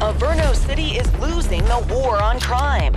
Averno City is losing the war on crime.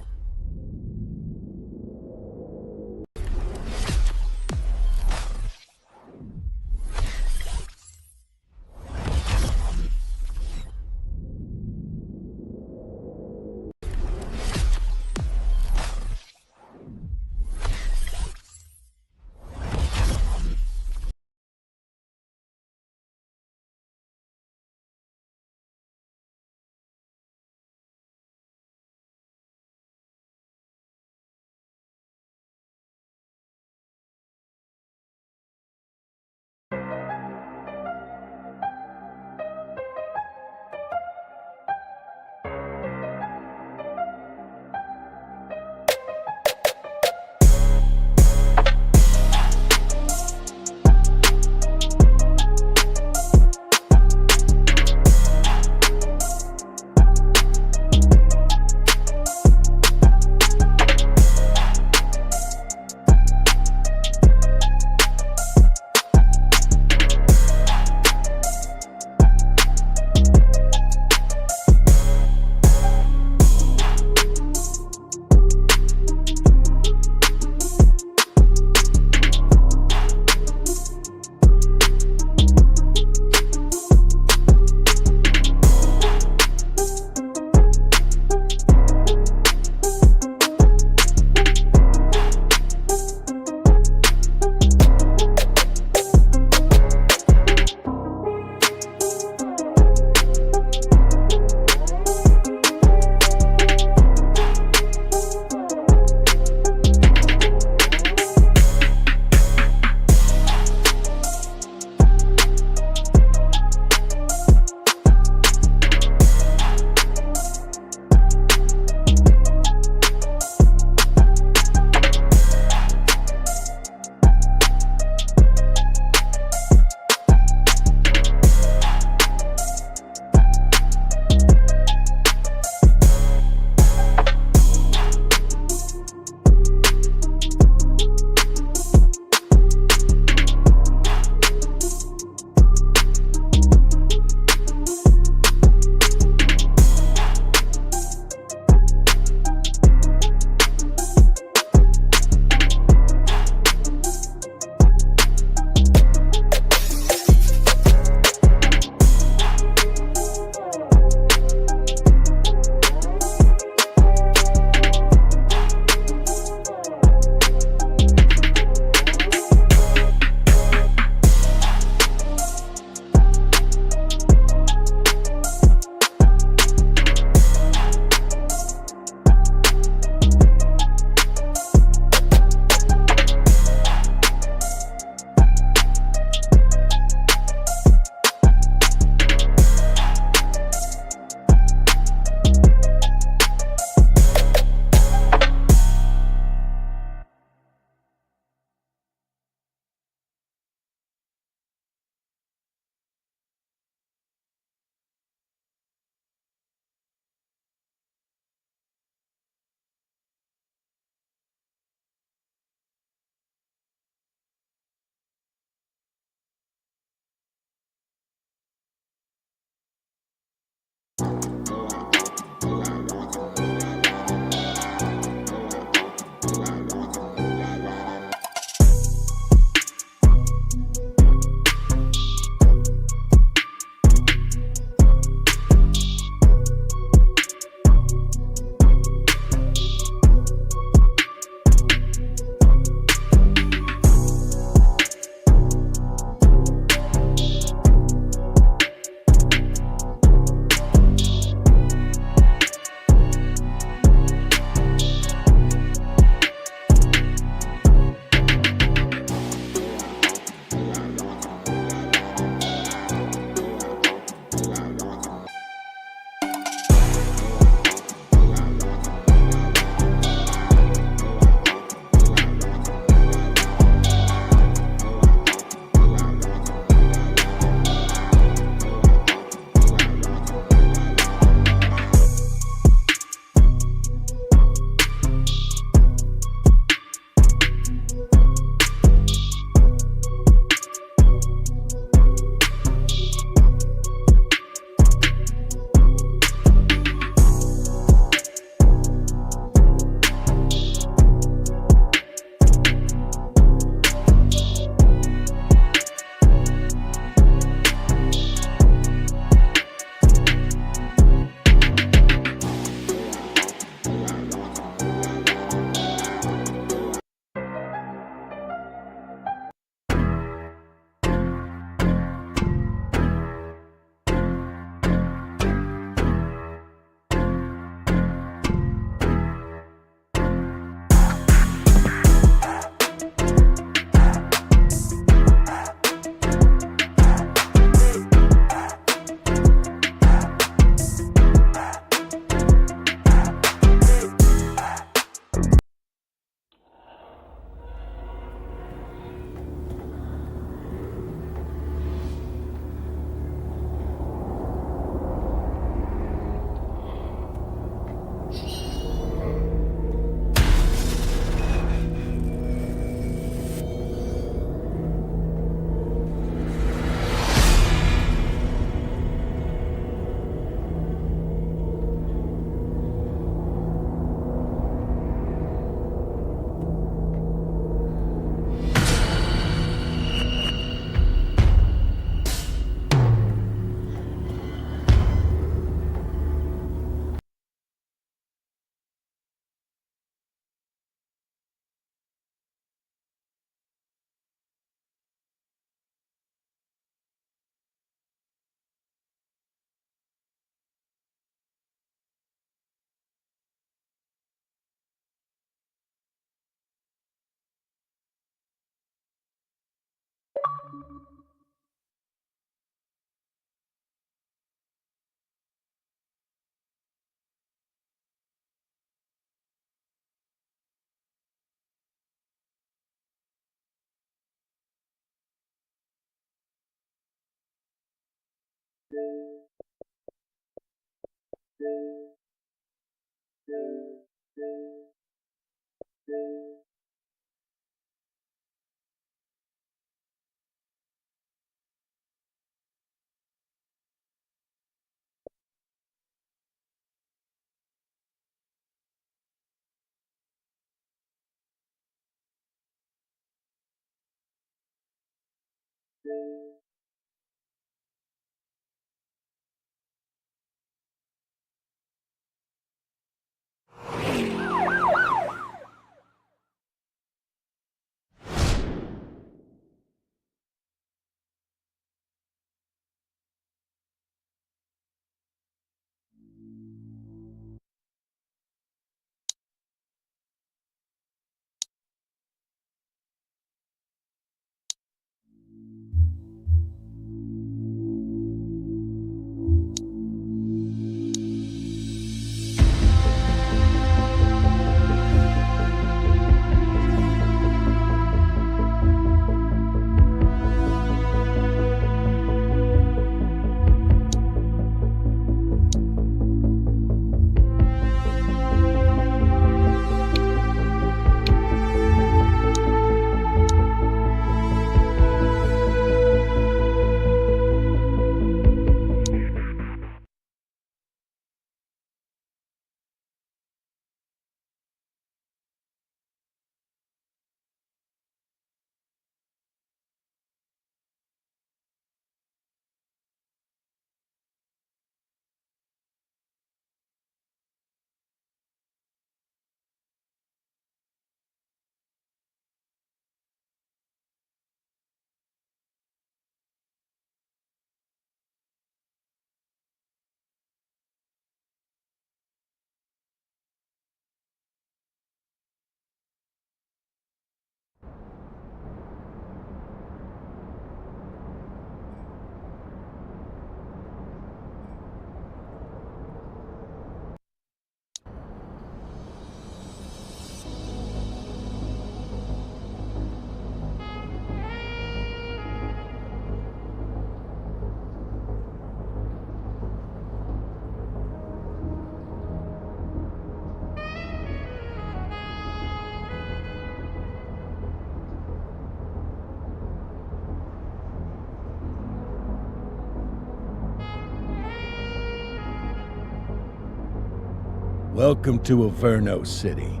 Welcome to Averno City.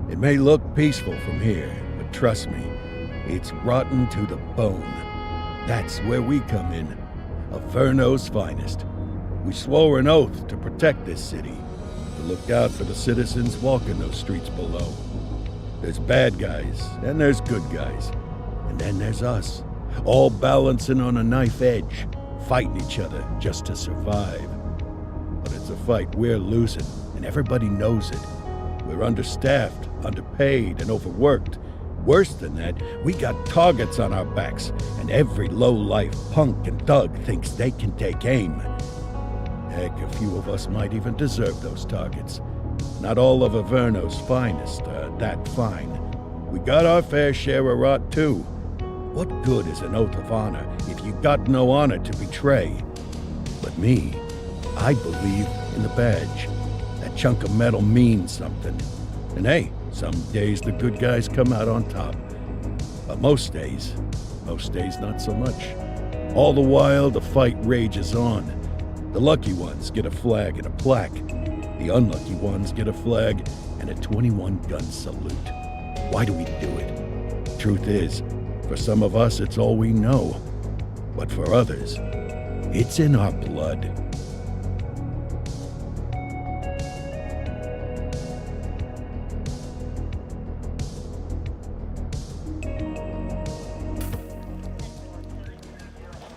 It may look peaceful from here, but trust me, it's rotten to the bone. That's where we come in. Averno's finest. We swore an oath to protect this city, to look out for the citizens walking those streets below. There's bad guys, and there's good guys. And then there's us, all balancing on a knife edge, fighting each other just to survive. But it's a fight we're losing, and everybody knows it. We're understaffed, underpaid, and overworked. Worse than that, we got targets on our backs, and every low-life punk and thug thinks they can take aim. Heck, a few of us might even deserve those targets. Not all of Averno's finest are that fine. We got our fair share of rot, too. What good is an oath of honor if you got no honor to betray? But me, I believe in the badge. That chunk of metal means something. And hey, some days the good guys come out on top. But most days not so much. All the while, the fight rages on. The lucky ones get a flag and a plaque. The unlucky ones get a flag and a 21-gun salute. Why do we do it? Truth is, for some of us, it's all we know. But for others, it's in our blood.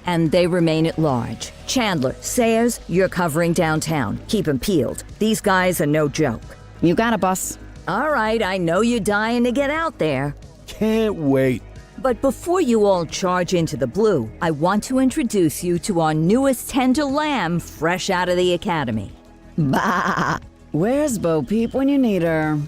And they remain at large. Chandler, Sayers, you're covering downtown. Keep 'em peeled. These guys are no joke. You got it, boss. All right, I know you're dying to get out there. Can't wait. But before you all charge into the blue, I want to introduce you to our newest tender lamb fresh out of the academy. Bah! Where's Bo Peep when you need her?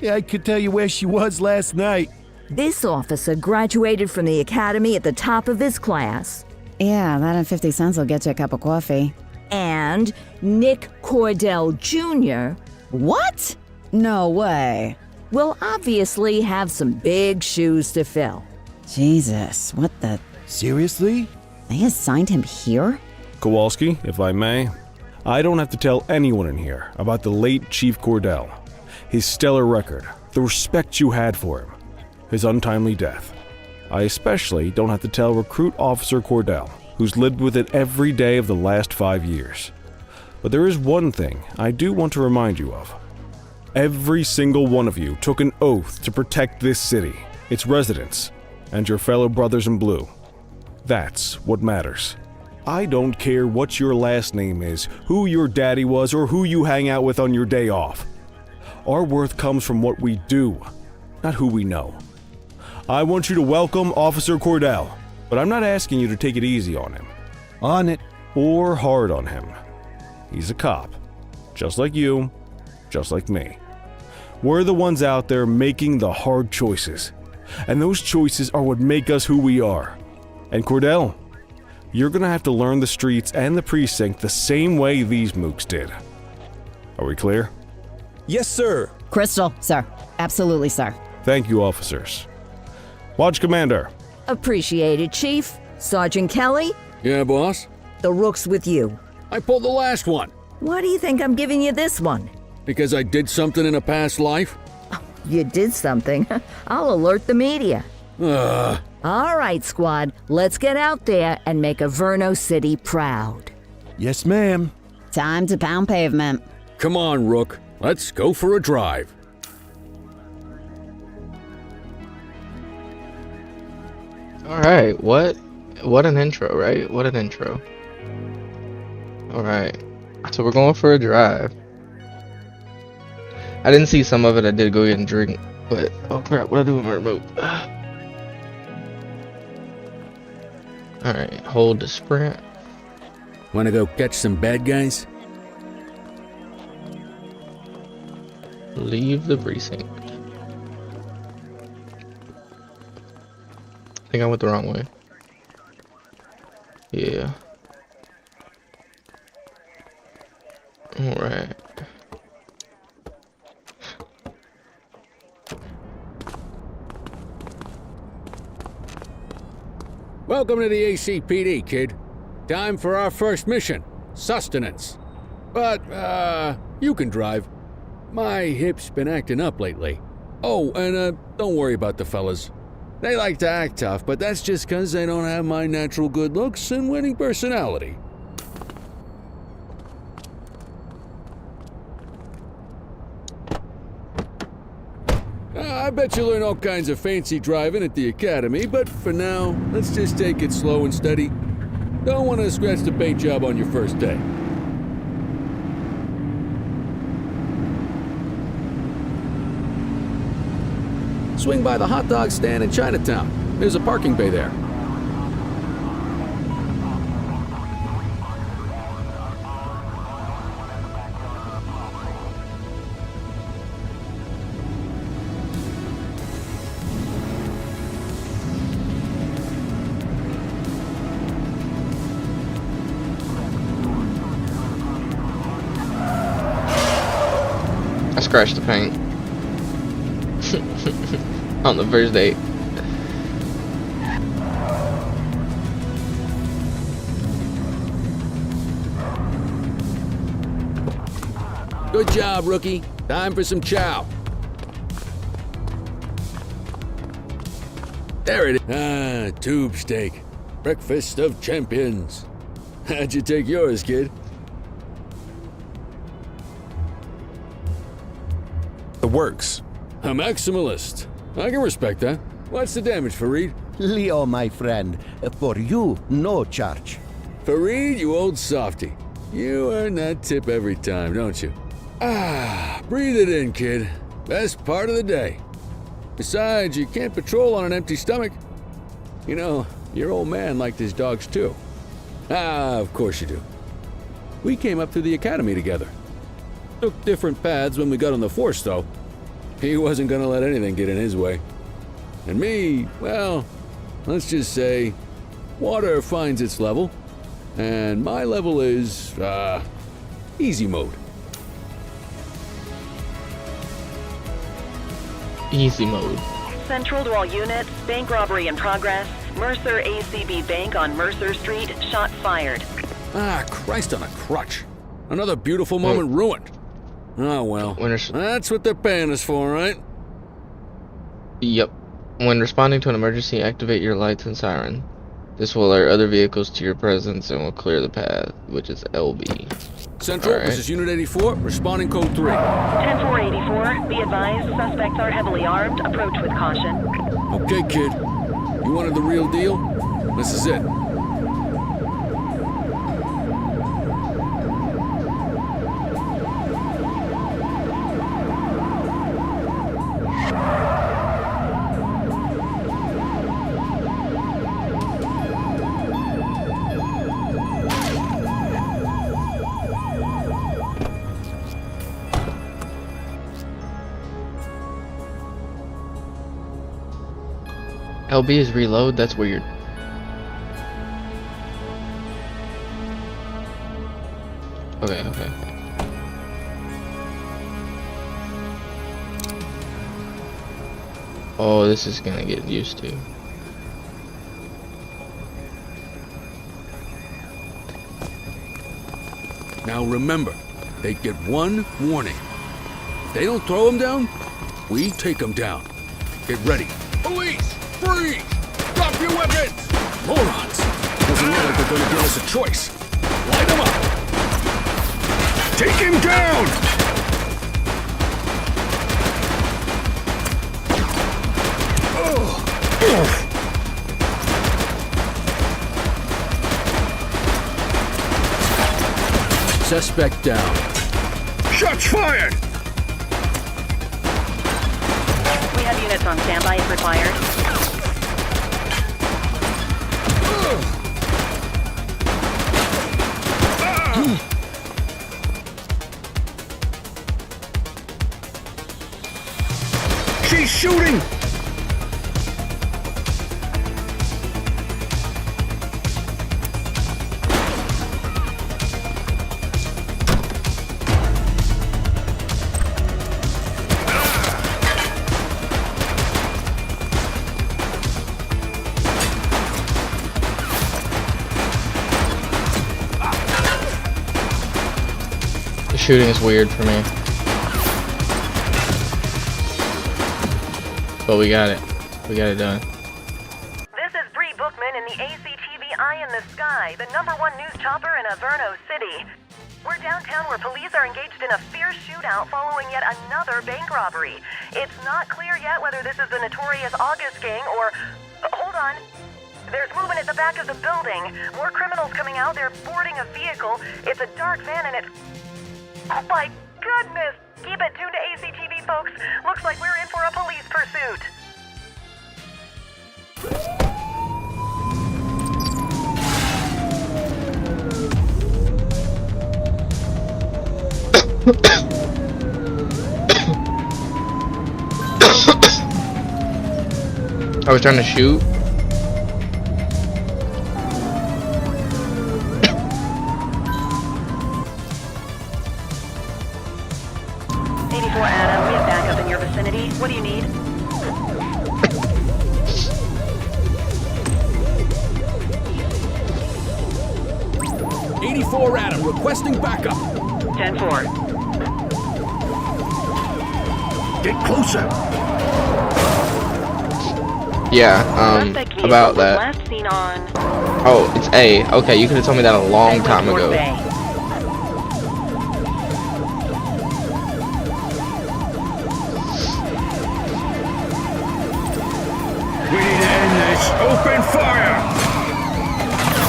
Yeah, I could tell you where she was last night. This officer graduated from the academy at the top of his class. Yeah, that and 50 cents will get you a cup of coffee. And Nick Cordell Jr. What? No way. will obviously have some big shoes to fill. Jesus, what the... Seriously? They assigned him here? Kowalski, if I may, I don't have to tell anyone in here about the late Chief Cordell, his stellar record, the respect you had for him, his untimely death. I especially don't have to tell Recruit Officer Cordell, who's lived with it every day of the last 5 years. But there is one thing I do want to remind you of. Every single one of you took an oath to protect this city, its residents, and your fellow brothers in blue. That's what matters. I don't care what your last name is, who your daddy was, or who you hang out with on your day off. Our worth comes from what we do, not who we know. I want you to welcome Officer Cordell, but I'm not asking you to take it easy on him. On it. Or hard on him. He's a cop, just like you, just like me. We're the ones out there making the hard choices, and those choices are what make us who we are. And Cordell, you're gonna have to learn the streets and the precinct the same way these mooks did. Are we clear? Yes, sir. Crystal, sir. Absolutely, sir. Thank you, officers. Watch Commander. Appreciated, Chief. Sergeant Kelly, Yeah, boss? the rook's with you. I pulled the last one. Why do you think I'm giving you this one? Because I did something in a past life? You did something. I'll alert the media. Ugh. All right, squad. Let's get out there and make Averno City proud. Yes, ma'am. Time to pound pavement. Come on, Rook. Let's go for a drive. Alright, what an intro, right? What an intro. Alright, so we're going for a drive. I didn't see some of it, I did go get and drink, but oh crap, what do I do with my remote? Alright, hold the sprint. Wanna go catch some bad guys? Leave the precinct. I think I went the wrong way. Yeah. Alright. Welcome to the ACPD, kid. Time for our first mission, sustenance. But, you can drive. My hip's been acting up lately. Oh, and, don't worry about the fellas. They like to act tough, but that's just 'cause they don't have my natural good looks and winning personality. I bet you learn all kinds of fancy driving at the academy, but for now, let's just take it slow and steady. Don't want to scratch the paint job on your first day. Swing by the hot dog stand in Chinatown. There's a parking bay there. I scratched the paint. On the first date. Good job, rookie. Time for some chow. There it is. Ah, tube steak. Breakfast of champions. How'd you take yours, kid? The works. A maximalist. I can respect that. What's the damage, Fareed? Leo, my friend, for you, no charge. Fareed, you old softy. You earn that tip every time, don't you? Ah, breathe it in, kid. Best part of the day. Besides, you can't patrol on an empty stomach. You know, your old man liked his dogs too. Ah, of course you do. We came up through the academy together. Took different paths when we got on the force, though. He wasn't gonna let anything get in his way. And me, well, let's just say, water finds its level, and my level is, easy mode. Easy mode. Central to all units, bank robbery in progress. Mercer ACB Bank on Mercer Street, shots fired. Ah, Christ on a crutch. Another beautiful moment ruined. Oh well, that's what they're paying us for, right? Yep. When responding to an emergency, activate your lights and siren. This will alert other vehicles to your presence and will clear the path, which is LB. Central, All right. This is Unit 84, responding code 3. 10-484, be advised, suspects are heavily armed, approach with caution. Okay, kid. You wanted the real deal? This is it. LB is reload? That's weird. Okay. Oh, this is gonna get used to. Now remember, they get one warning. If they don't throw them down, we take them down. Get ready. Police! Freeze! Drop your weapons! Morons! Doesn't look like they're gonna give us a choice. Light them up! Take him down! Suspect down. Shots fired! We have units on standby if required. She's shooting! The shooting is weird for me. But we got it. We got it done. This is Bree Bookman in the ACTV Eye in the Sky, the #1 news chopper in Averno City. We're downtown where police are engaged in a fierce shootout following yet another bank robbery. It's not clear yet whether this is the notorious August gang or... hold on. There's movement at the back of the building. More criminals coming out. They're boarding a vehicle. It's a dark van and it's... oh my goodness! Keep it tuned to ACTV, folks. Looks like we're in for a police pursuit. I was trying to shoot. Adam, we have backup in your vicinity. What do you need? '84 Adam, requesting backup. 10-4. Get closer. Yeah, Suspect vehicle about was that. last seen on Oh, it's A. Okay, you could have told me that a long Fenwick time North ago. Bay. We need to end this. Open fire!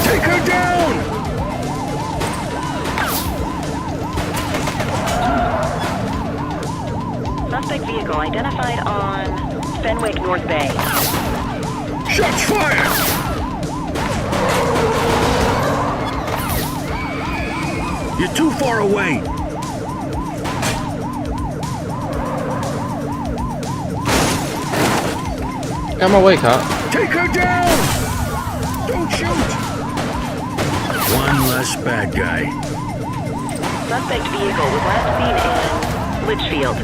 Take her down! Suspect vehicle identified on Fenwick North Bay. Shots fired! You're too far away! Got my way, cop. Take her down! Don't shoot! One less bad guy. Suspect vehicle was last seen in Litchfield.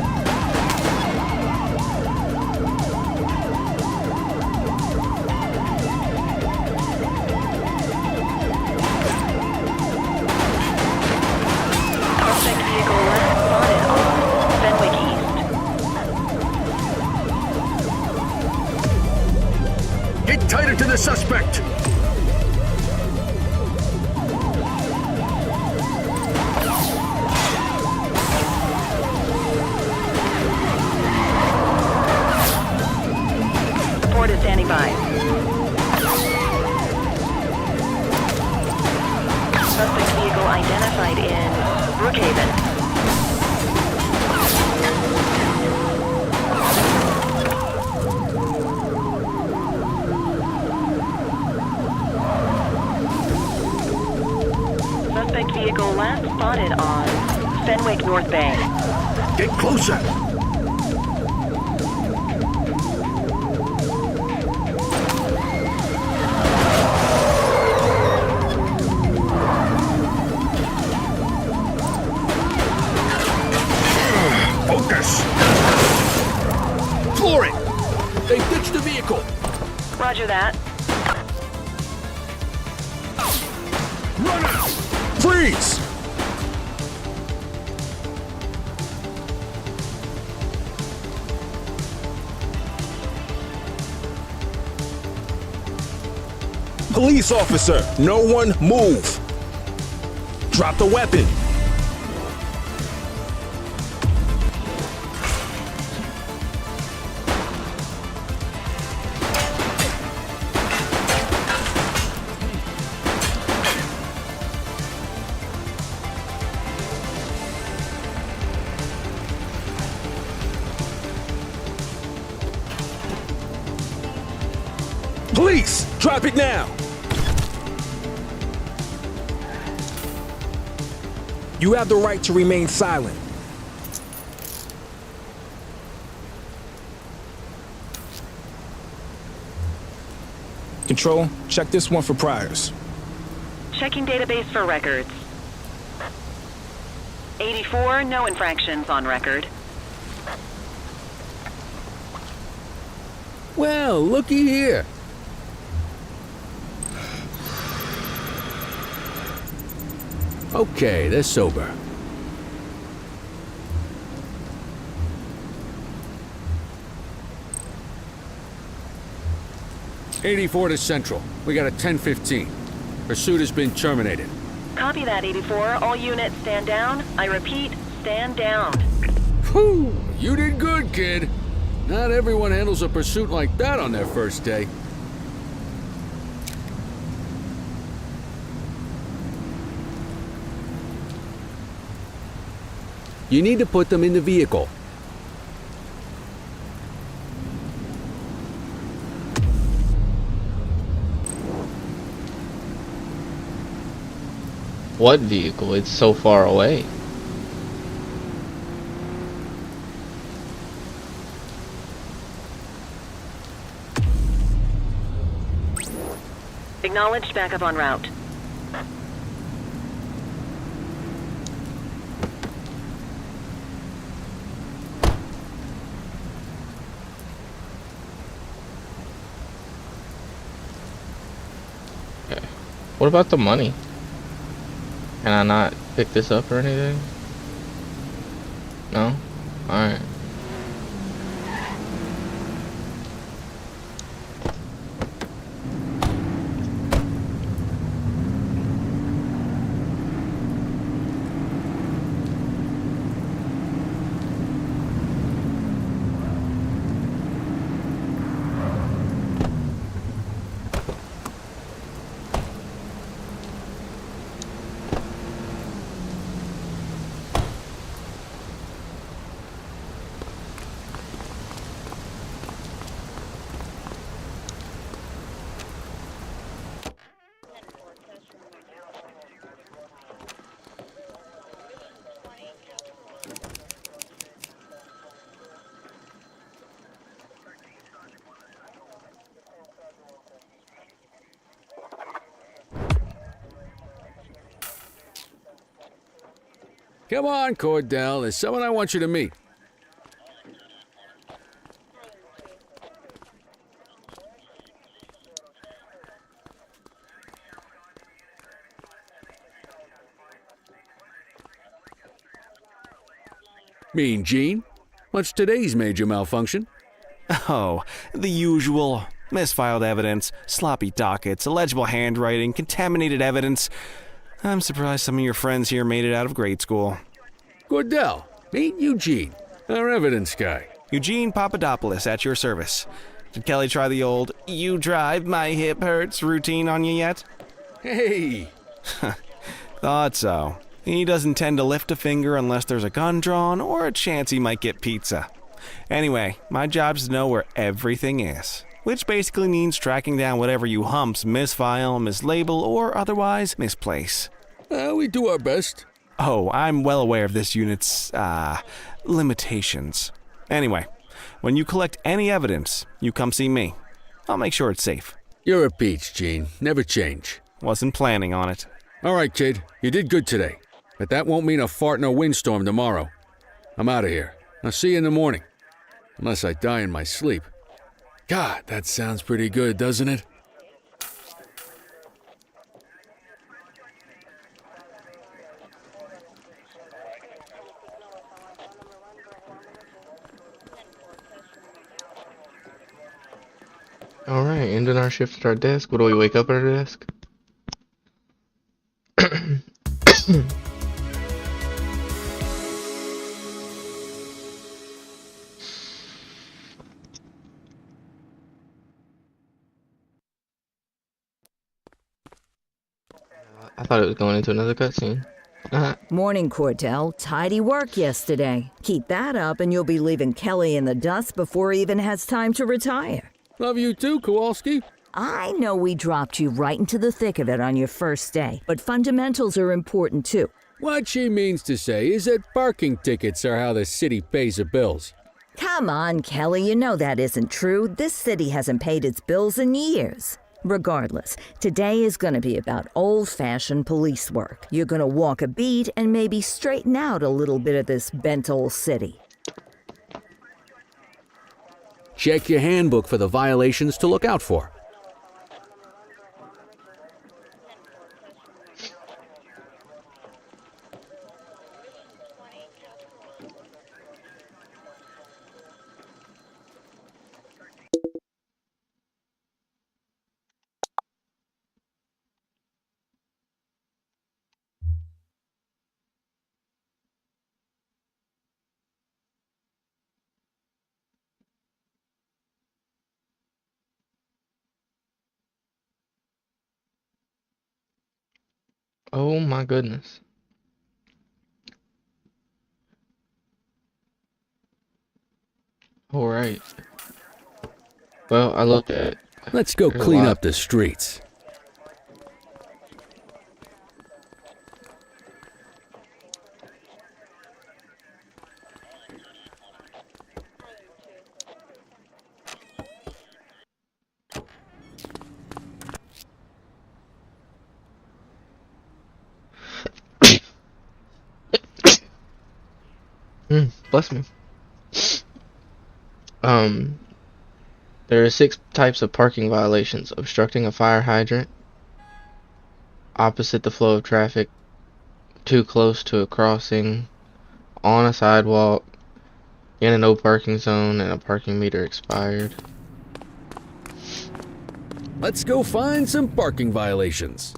Suspect vehicle last spotted on Fenwick East. Get tighter to the suspect! Report is standing by. Suspect vehicle identified in Brookhaven. Suspect vehicle last spotted on Fenwick North Bay. Get closer! Focus! Floor it! They ditched the vehicle! Roger that. Runner! Freeze! Police officer, no one move! Drop the weapon! Police, drop it now! You have the right to remain silent. Control, check this one for priors. Checking database for records. 84, no infractions on record. Well, looky here. Okay, they're sober. '84 to Central. We got a 10-15. Pursuit has been terminated. Copy that, 84. All units stand down. I repeat, stand down. Whew! You did good, kid. Not everyone handles a pursuit like that on their first day. You need to put them in the vehicle. What vehicle? It's so far away. Acknowledged, backup en route. Okay. What about the money? Can I not pick this up or anything? No? Alright. Come on, Cordell. There's someone I want you to meet. Mean Gene? What's today's major malfunction? Oh, the usual. Misfiled evidence, sloppy dockets, illegible handwriting, contaminated evidence. I'm surprised some of your friends here made it out of grade school. Cordell, meet Eugene, our evidence guy. Eugene Papadopoulos at your service. Did Kelly try the old, "you drive, my hip hurts" routine on you yet? Hey! Thought so. He doesn't tend to lift a finger unless there's a gun drawn or a chance he might get pizza. Anyway, my job's to know where everything is, which basically means tracking down whatever you humps misfile, mislabel, or otherwise misplace. We do our best. Oh, I'm well aware of this unit's, limitations. Anyway, when you collect any evidence, you come see me. I'll make sure it's safe. You're a peach, Gene. Never change. Wasn't planning on it. All right, kid. You did good today. But that won't mean a fart in a windstorm tomorrow. I'm out of here. I'll see you in the morning. Unless I die in my sleep. God, that sounds pretty good, doesn't it? Alright, ending our shift at our desk. What do we wake up at our desk? I thought it was going into another cutscene. Morning, Cordell. Tidy work yesterday. Keep that up and you'll be leaving Kelly in the dust before he even has time to retire. Love you too, Kowalski. I know we dropped you right into the thick of it on your first day, but fundamentals are important too. What she means to say is that parking tickets are how the city pays the bills. Come on, Kelly, you know that isn't true. This city hasn't paid its bills in years. Regardless, today is going to be about old-fashioned police work. You're going to walk a beat and maybe straighten out a little bit of this bent old city. Check your handbook for the violations to look out for. Oh my goodness. Alright. Well, I looked at it. Let's go There's a clean lot. up the streets. Bless me. There are 6 types of parking violations: obstructing a fire hydrant, opposite the flow of traffic, too close to a crossing, on a sidewalk, in a no parking zone, and a parking meter expired. Let's go find some parking violations.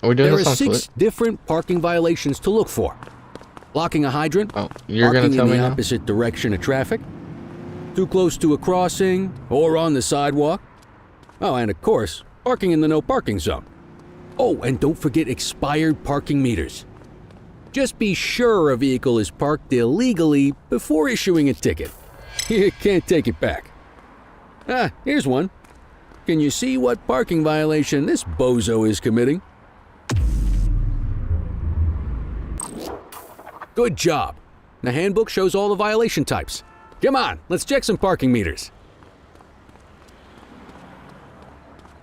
Are we doing There this are on 6 foot? different parking violations to look for. Blocking a hydrant, Oh, you're gonna parking tell in me the now? opposite direction of traffic, too close to a crossing, or on the sidewalk. Oh, and of course, parking in the no parking zone. Oh, and don't forget expired parking meters. Just be sure a vehicle is parked illegally before issuing a ticket. You can't take it back. Ah, here's one. Can you see what parking violation this bozo is committing? Good job. The handbook shows all the violation types. Come on, let's check some parking meters.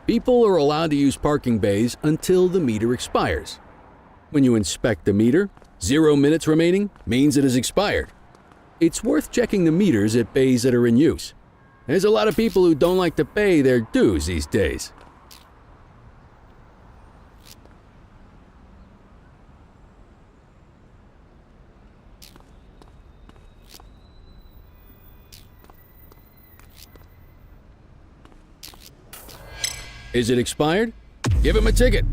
People are allowed to use parking bays until the meter expires. When you inspect the meter, 0 minutes remaining means it has expired. It's worth checking the meters at bays that are in use. There's a lot of people who don't like to pay their dues these days. Is it expired? Give him a ticket.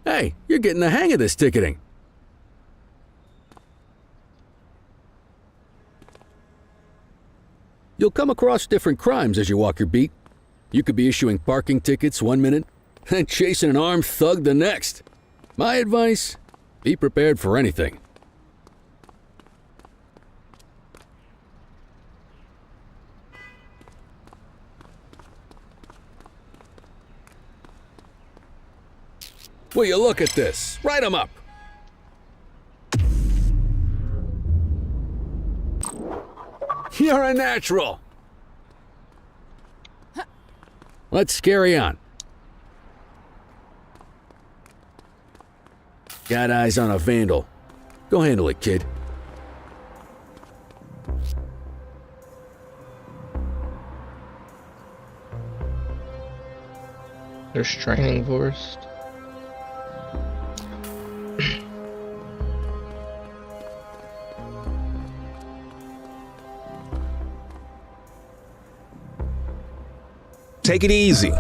Hey, you're getting the hang of this ticketing. You'll come across different crimes as you walk your beat. You could be issuing parking tickets 1 minute and chasing an armed thug the next. My advice, be prepared for anything. Will you look at this? Write 'em up. You're a natural. Let's carry on. Got eyes on a vandal. Go handle it, kid. There's training forced. Take it easy.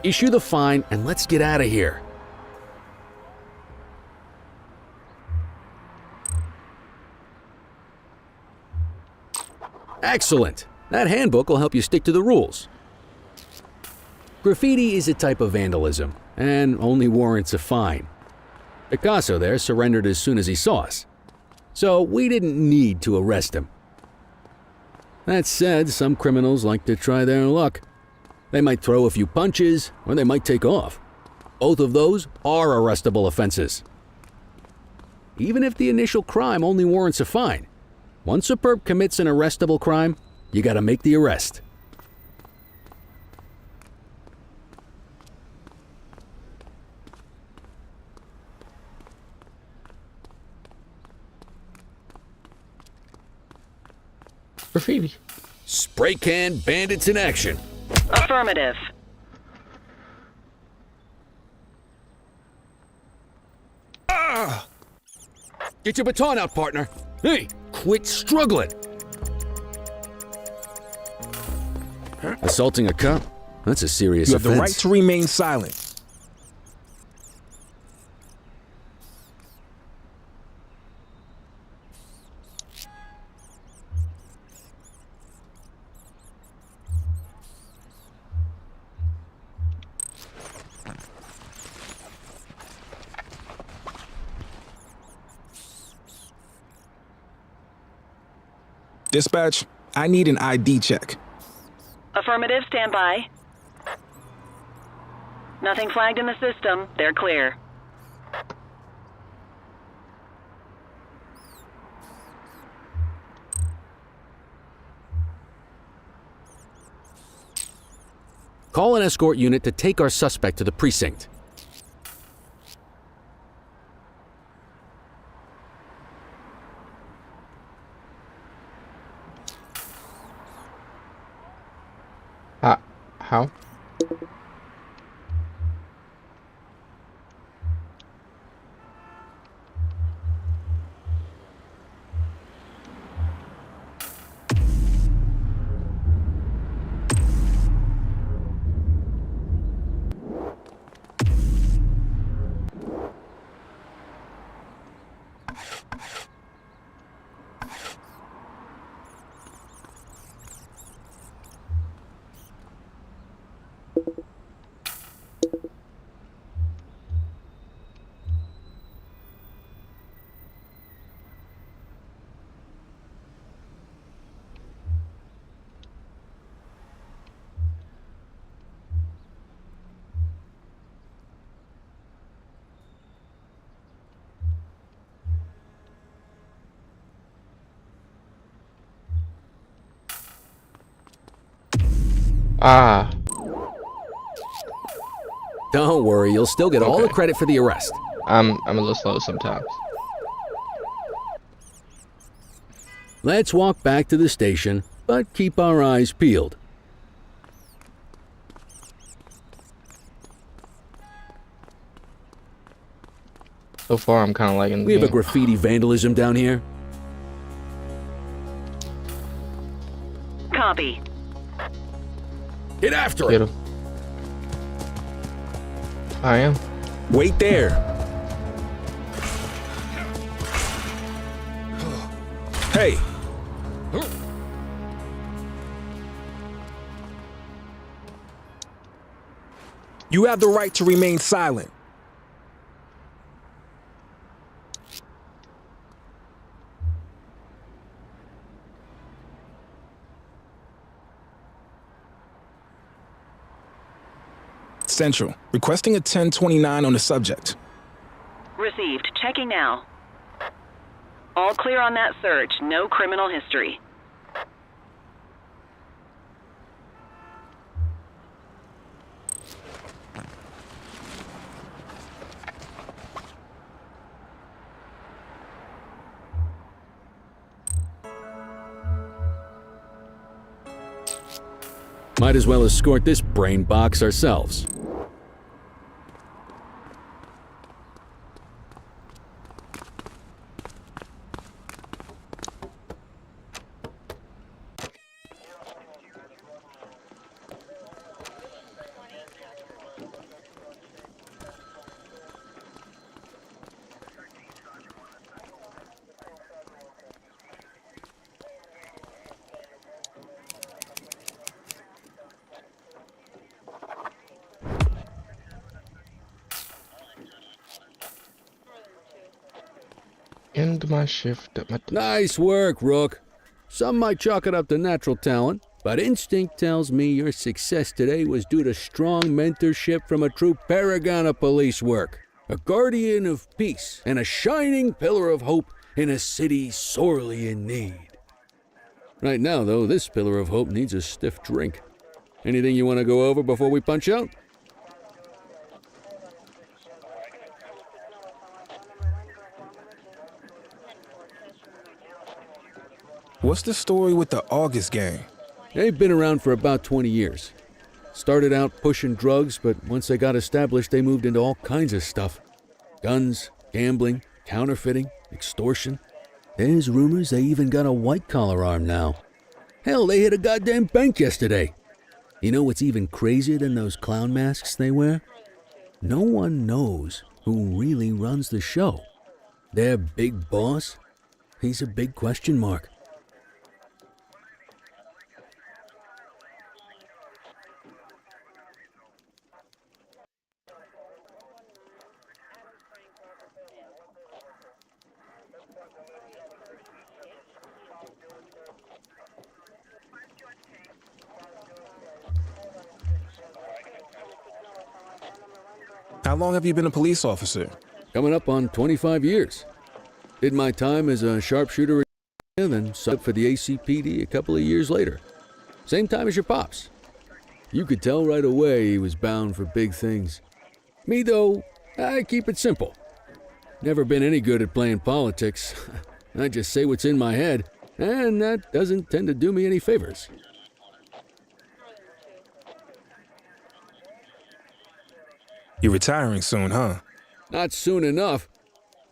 Issue the fine and let's get out of here. Excellent. That handbook will help you stick to the rules. Graffiti is a type of vandalism and only warrants a fine. Picasso there surrendered as soon as he saw us, so we didn't need to arrest him. That said, some criminals like to try their luck. They might throw a few punches, or they might take off. Both of those are arrestable offenses. Even if the initial crime only warrants a fine, once a perp commits an arrestable crime, you gotta make the arrest. Graffiti. Spray can bandits in action. Affirmative. Get your baton out, partner. Hey, quit struggling. Assaulting a cop? That's a serious You have offense. the right to remain silent. Dispatch, I need an ID check. Affirmative, stand by. Nothing flagged in the system. They're clear. Call an escort unit to take our suspect to the precinct. How? Ah. Don't worry, you'll still get all the credit for the arrest. I'm a little slow sometimes. Let's walk back to the station, but keep our eyes peeled. So far, I'm kind of liking the We have a game. graffiti vandalism down here. Copy. Get after Get it! him. I am. Wait there. Hey. You have the right to remain silent. Central, requesting a 1029 on the subject. Received. Checking now. All clear on that search. No criminal history. Might as well escort this brain box ourselves. End my shift at my... Nice work, Rook. Some might chalk it up to natural talent, but instinct tells me your success today was due to strong mentorship from a true paragon of police work, a guardian of peace, and a shining pillar of hope in a city sorely in need. Right now, though, this pillar of hope needs a stiff drink. Anything you want to go over before we punch out? What's the story with the August gang? They've been around for about 20 years. Started out pushing drugs, but once they got established, they moved into all kinds of stuff. Guns, gambling, counterfeiting, extortion. There's rumors they even got a white-collar arm now. Hell, they hit a goddamn bank yesterday. You know what's even crazier than those clown masks they wear? No one knows who really runs the show. Their big boss? He's a big question mark. How long have you been a police officer? Coming up on 25 years. Did my time as a sharpshooter, then subbed for the ACPD a couple of years later. Same time as your pops. You could tell right away he was bound for big things. Me, though, I keep it simple. Never been any good at playing politics. I just say what's in my head, and that doesn't tend to do me any favors. You're retiring soon, huh? Not soon enough.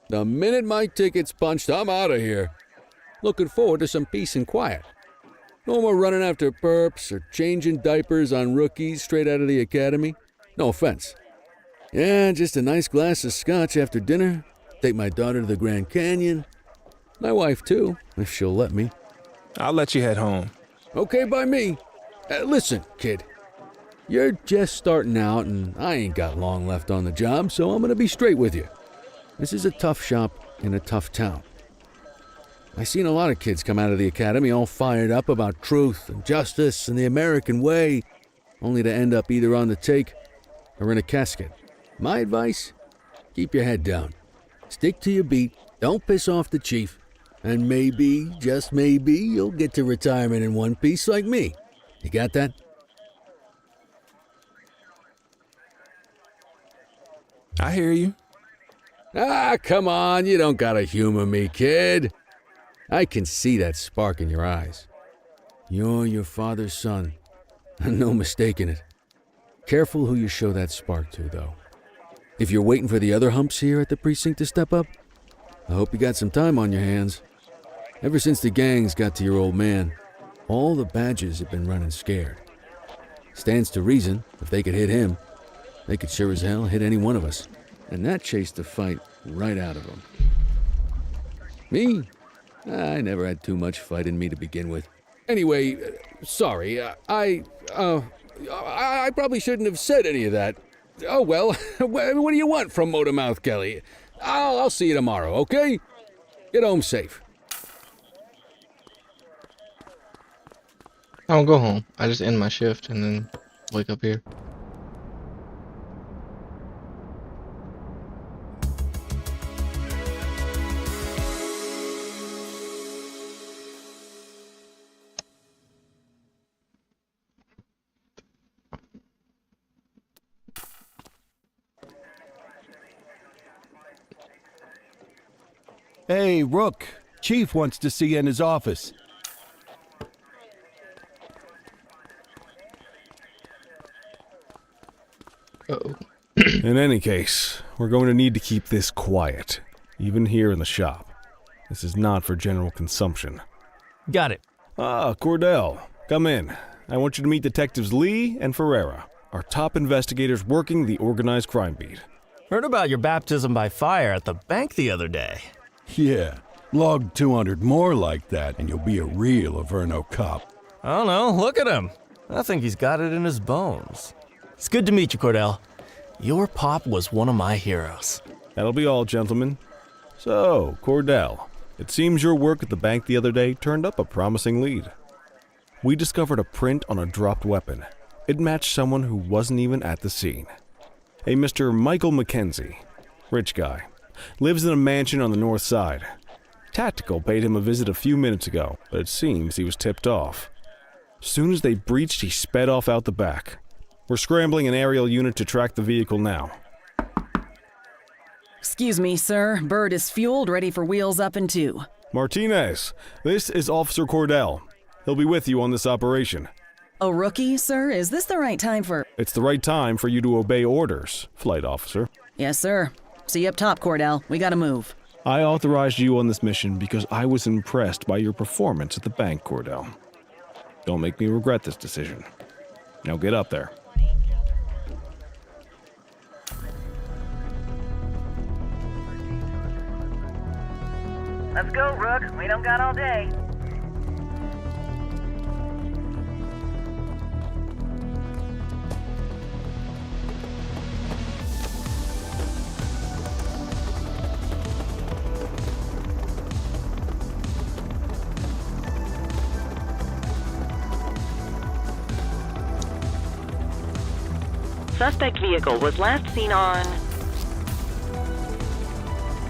The minute my ticket's punched, I'm out of here. Looking forward to some peace and quiet. No more running after perps or changing diapers on rookies straight out of the academy. No offense. Yeah, just a nice glass of scotch after dinner. Take my daughter to the Grand Canyon. My wife, too, if she'll let me. I'll let you head home. Okay by me. Listen, kid. You're just starting out, and I ain't got long left on the job, so I'm gonna be straight with you. This is a tough shop in a tough town. I seen a lot of kids come out of the academy all fired up about truth and justice and the American way, only to end up either on the take or in a casket. My advice? Keep your head down. Stick to your beat, don't piss off the chief, and maybe, just maybe, you'll get to retirement in one piece like me. You got that? I hear you. Ah, come on, you don't gotta humor me, kid. I can see that spark in your eyes. You're your father's son. No mistaking it. Careful who you show that spark to, though. If you're waiting for the other humps here at the precinct to step up, I hope you got some time on your hands. Ever since the gangs got to your old man, all the badges have been running scared. Stands to reason, if they could hit him, they could sure as hell hit any one of us. And that chased the fight right out of them. Me? I never had too much fight in me to begin with. Anyway, sorry, I probably shouldn't have said any of that. Oh well, what do you want from Motormouth Kelly? I'll see you tomorrow, okay? Get home safe. I don't go home. I just end my shift and then wake up here. Hey, Rook. Chief wants to see you in his office. Uh-oh. In any case, we're going to need to keep this quiet, even here in the shop. This is not for general consumption. Got it. Ah, Cordell, come in. I want you to meet Detectives Lee and Ferreira, our top investigators working the organized crime beat. Heard about your baptism by fire at the bank the other day. Yeah, log 200 more like that and you'll be a real Averno cop. I don't know, look at him. I think he's got it in his bones. It's good to meet you, Cordell. Your pop was one of my heroes. That'll be all, gentlemen. So, Cordell, it seems your work at the bank the other day turned up a promising lead. We discovered a print on a dropped weapon. It matched someone who wasn't even at the scene. A Mr. Michael Mackenzie, rich guy, lives in a mansion on the north side. Tactical paid him a visit a few minutes ago, but it seems he was tipped off. Soon as they breached, he sped off out the back. We're scrambling an aerial unit to track the vehicle now. Excuse me, sir. Bird is fueled, ready for wheels up in 2. Martinez, this is Officer Cordell. He'll be with you on this operation. A rookie, sir? Is this the right time for... It's the right time for you to obey orders, flight officer. Yes, sir. See you up top, Cordell. We gotta move. I authorized you on this mission because I was impressed by your performance at the bank, Cordell. Don't make me regret this decision. Now get up there. Let's go, Rook. We don't got all day. Suspect vehicle was last seen on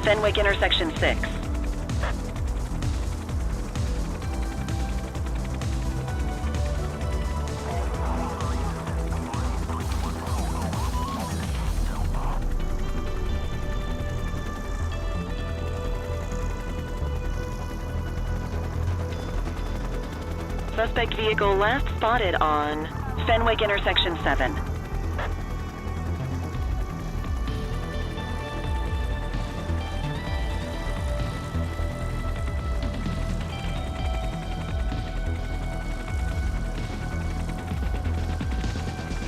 Fenwick intersection 6. Suspect vehicle last spotted on Fenwick intersection 7.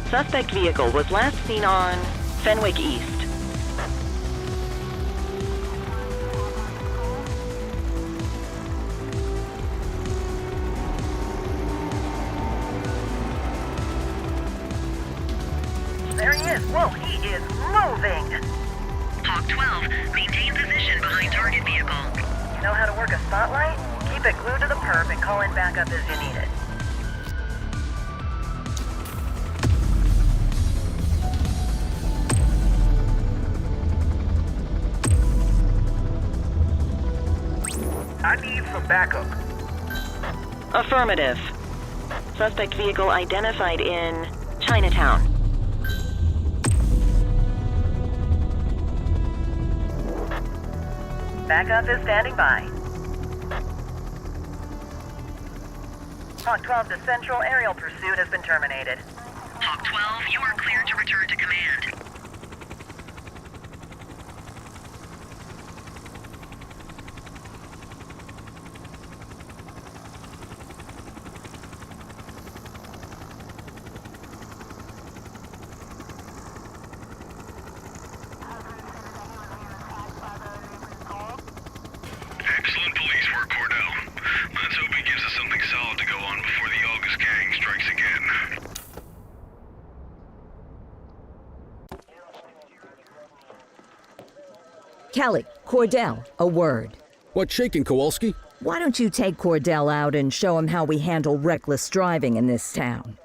Suspect vehicle was last seen on Fenwick East. There he is. Whoa, he is moving. Hawk 12, maintain position behind target vehicle. You know how to work a spotlight? Keep it glued to the perp and call in backup as you need it. I need some backup. Affirmative. Suspect vehicle identified in Chinatown. Backup is standing by. Hawk 12 to Central, aerial pursuit has been terminated. Hawk 12, you are cleared to return to command. Excellent police work, Cordell. Let's hope he gives us something solid to go on before the August gang strikes again. Kelly, Cordell, a word. What's shaking, Kowalski? Why don't you take Cordell out and show him how we handle reckless driving in this town?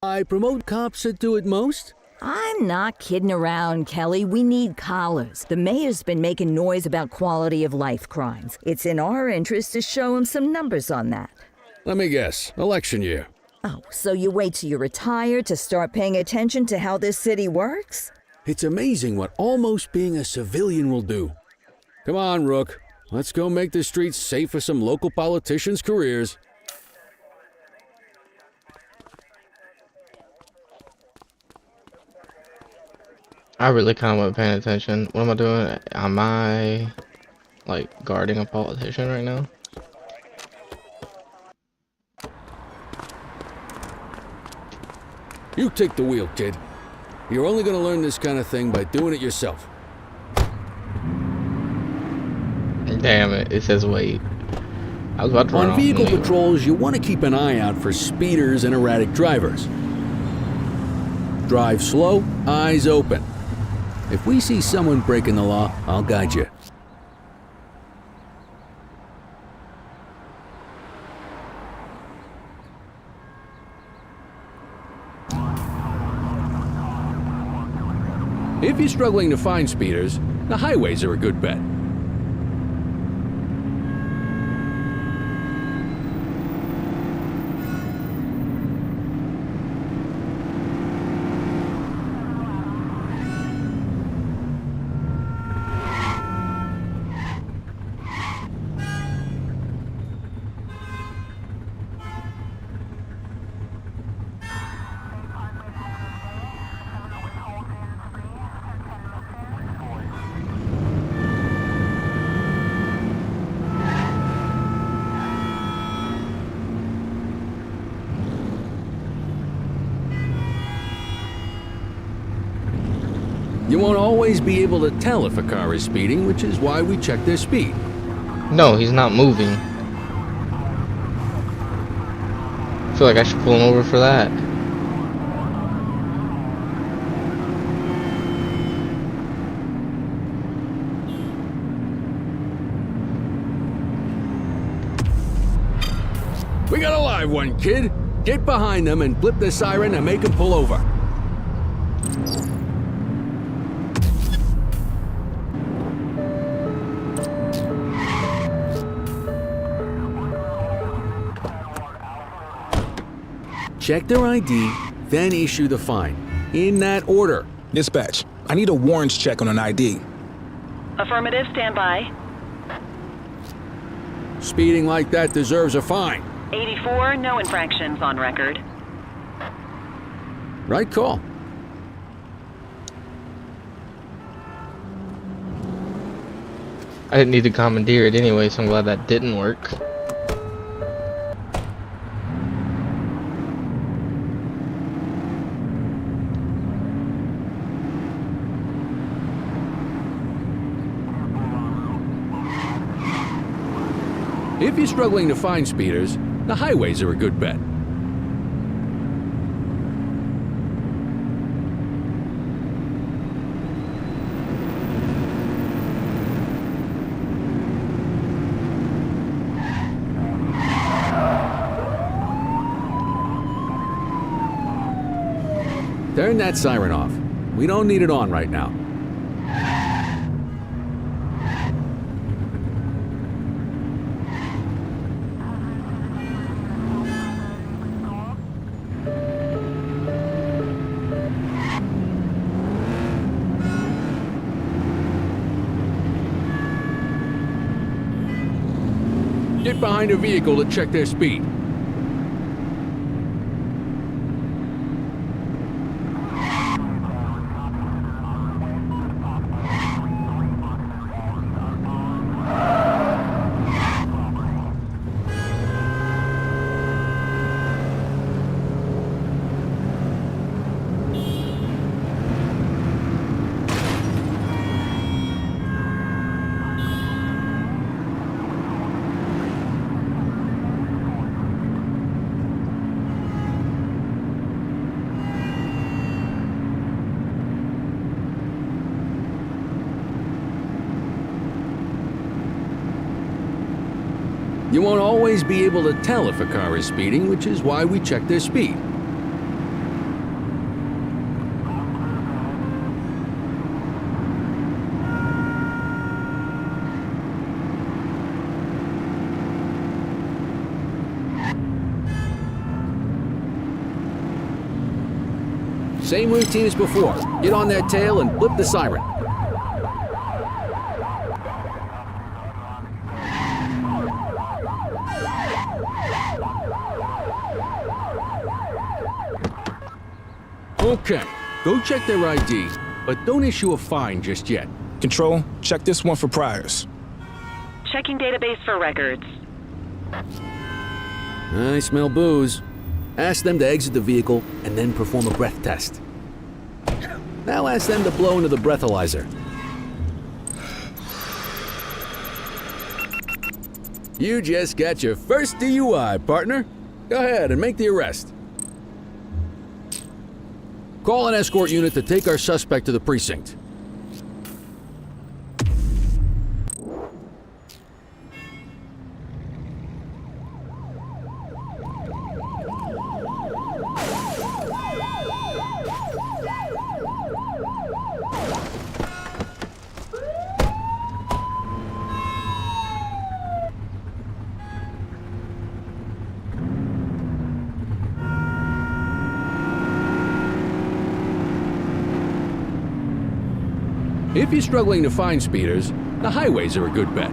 I promote cops that do it most? I'm not kidding around, Kelly. We need collars. The mayor's been making noise about quality of life crimes. It's in our interest to show him some numbers on that. Let me guess. Election year. Oh, so you wait till you retire to start paying attention to how this city works? It's amazing what almost being a civilian will do. Come on, Rook. Let's go make the streets safe for some local politicians' careers. I really kind of wasn't paying attention. What am I doing? Am I, like, guarding a politician right now? You take the wheel, kid. You're only gonna learn this kind of thing by doing it yourself. Damn it, it says wait. I was about to run On off vehicle and leave. patrols, you want to keep an eye out for speeders and erratic drivers. Drive slow, eyes open. If we see someone breaking the law, I'll guide you. If you're struggling to find speeders, the highways are a good bet. You won't always be able to tell if a car is speeding, which is why we check their speed. No, he's not moving. I feel like I should pull him over for that. We got a live one, kid. Get behind them and flip the siren and make them pull over. Check their ID, then issue the fine. In that order. Dispatch, I need a warrants check on an ID. Affirmative, stand by. Speeding like that deserves a fine. 84, no infractions on record. Right call. I didn't need to commandeer it anyway, so I'm glad that didn't work. If you're struggling to find speeders, the highways are a good bet. Turn that siren off. We don't need it on right now. Get behind a vehicle to check their speed. You won't always be able to tell if a car is speeding, which is why we check their speed. Same routine as before. Get on their tail and flip the siren. Okay, go check their ID, but don't issue a fine just yet. Control, check this one for priors. Checking database for records. I smell booze. Ask them to exit the vehicle and then perform a breath test. Now ask them to blow into the breathalyzer. You just got your first DUI, partner. Go ahead and make the arrest. Call an escort unit to take our suspect to the precinct. If you're struggling to find speeders, the highways are a good bet.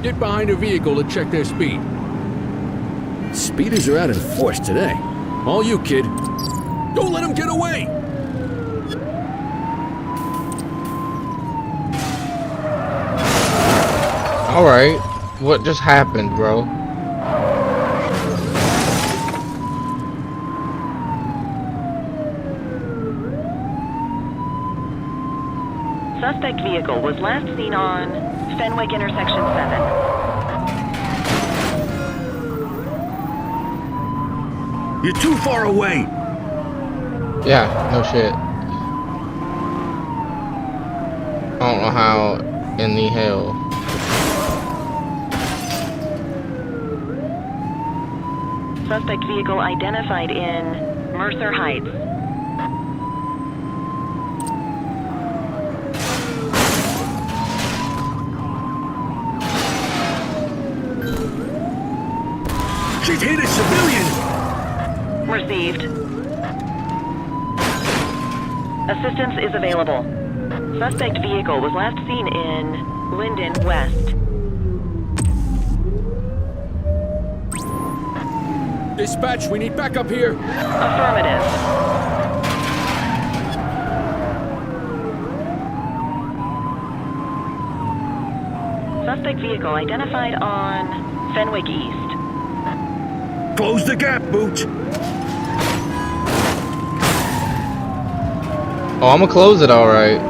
Get behind a vehicle to check their speed. Speeders are out in force today. All you, kid. Don't let them get away! Alright, what just happened, bro? Suspect vehicle was last seen on Fenwick intersection 7. You're too far away. Yeah, no shit. I don't know how in the hell. Suspect vehicle identified in Mercer Heights. She's hit a civilian. Received. Assistance is available. Suspect vehicle was last seen in Linden West. Dispatch, we need backup here. Affirmative. Suspect vehicle identified on Fenwick East. Close the gap, Booch. Oh, I'm gonna close it, alright.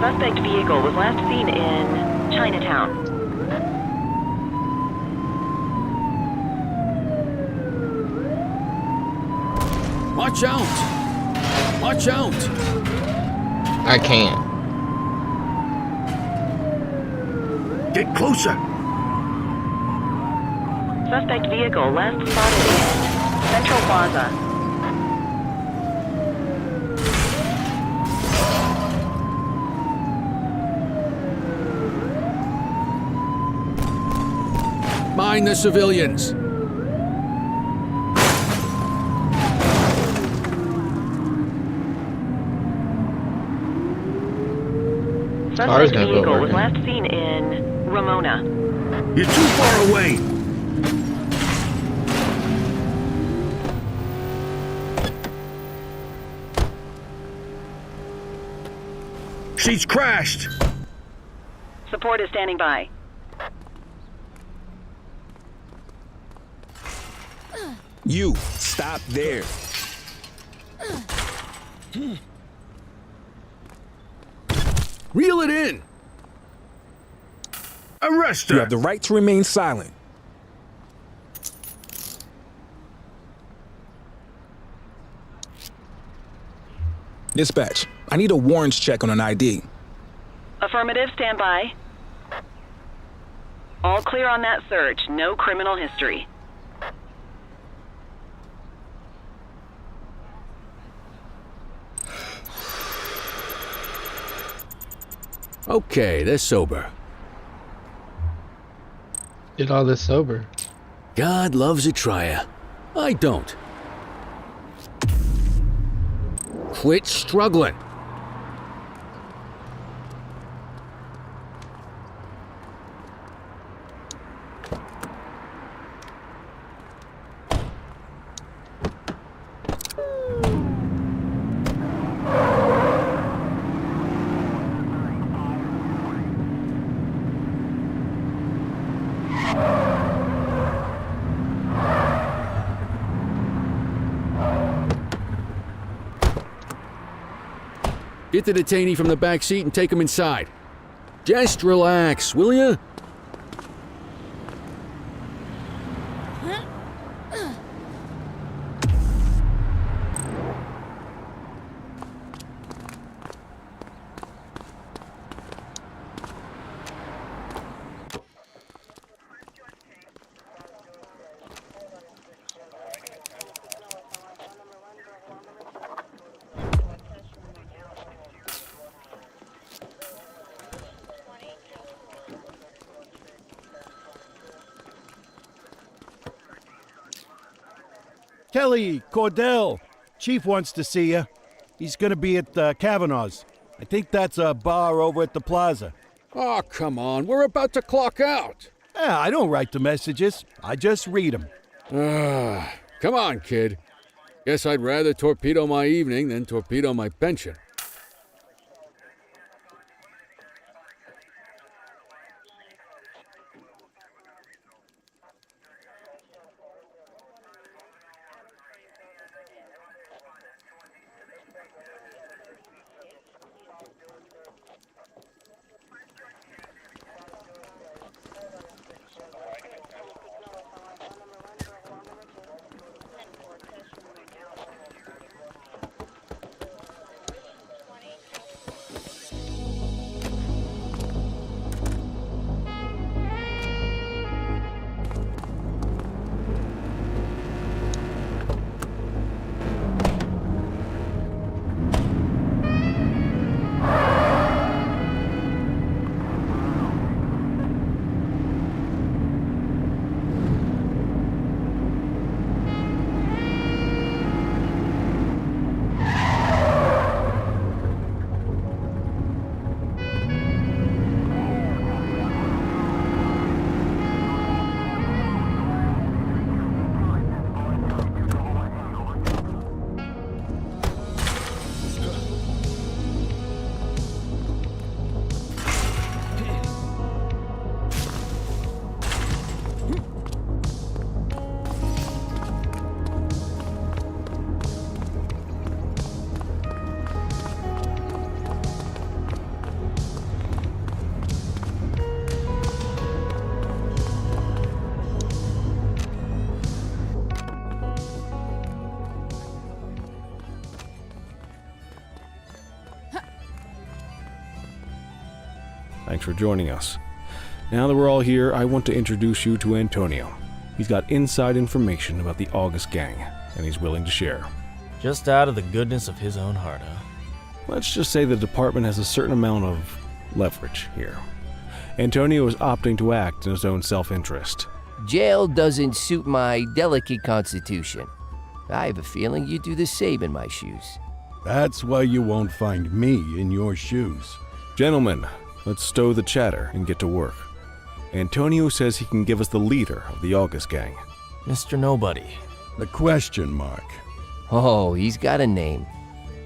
Suspect vehicle was last seen in Chinatown. Watch out! Watch out! I can't. Get closer! Suspect vehicle last spotted in Central Plaza. Mind the civilians. Car's Suspect gonna go vehicle was working. last seen in Ramona. You're too far away! She's crashed! Support is standing by. You, stop there. Reel it in. Arrest her! You have the right to remain silent. Dispatch, I need a warrants check on an ID. Affirmative, stand by. All clear on that search. No criminal history. Okay, they're sober. Did all this sober. God loves a trier. I don't. Quit struggling. Get the detainee from the back seat and take him inside. Just relax, will ya? Kelly, Cordell, Chief wants to see you. He's gonna be at Kavanaugh's. I think that's a bar over at the plaza. Oh, come on, we're about to clock out. Yeah, I don't write the messages. I just read them. Come on, kid. Guess I'd rather torpedo my evening than torpedo my pension. Thanks for joining us. Now that we're all here, I want to introduce you to Antonio. He's got inside information about the August gang, and he's willing to share. Just out of the goodness of his own heart, huh? Let's just say the department has a certain amount of leverage here. Antonio is opting to act in his own self-interest. Jail doesn't suit my delicate constitution. I have a feeling you do the same in my shoes. That's why you won't find me in your shoes. Gentlemen, let's stow the chatter and get to work. Antonio says he can give us the leader of the August gang. Mr. Nobody. The question mark. Oh, he's got a name.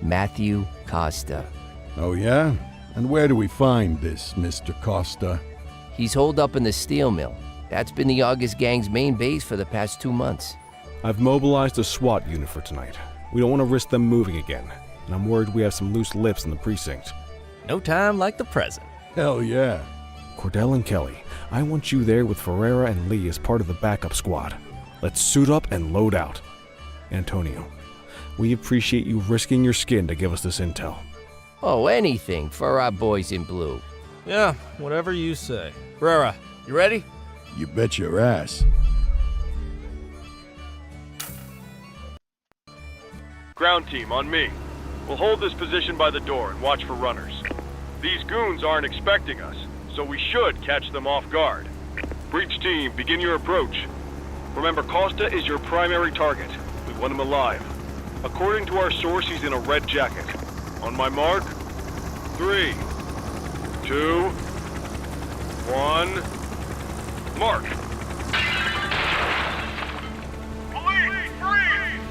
Matthew Costa. Oh yeah? And where do we find this Mr. Costa? He's holed up in the steel mill. That's been the August gang's main base for the past 2 months. I've mobilized a SWAT unit for tonight. We don't want to risk them moving again, and I'm worried we have some loose lips in the precinct. No time like the present. Hell yeah. Cordell and Kelly, I want you there with Ferreira and Lee as part of the backup squad. Let's suit up and load out. Antonio, we appreciate you risking your skin to give us this intel. Oh, anything for our boys in blue. Yeah, whatever you say. Ferreira, you ready? You bet your ass. Ground team, on me. We'll hold this position by the door and watch for runners. These goons aren't expecting us, so we should catch them off guard. Breach team, begin your approach. Remember, Costa is your primary target. We want him alive. According to our source, he's in a red jacket. On my mark, 3, 2, 1, mark! Police, freeze!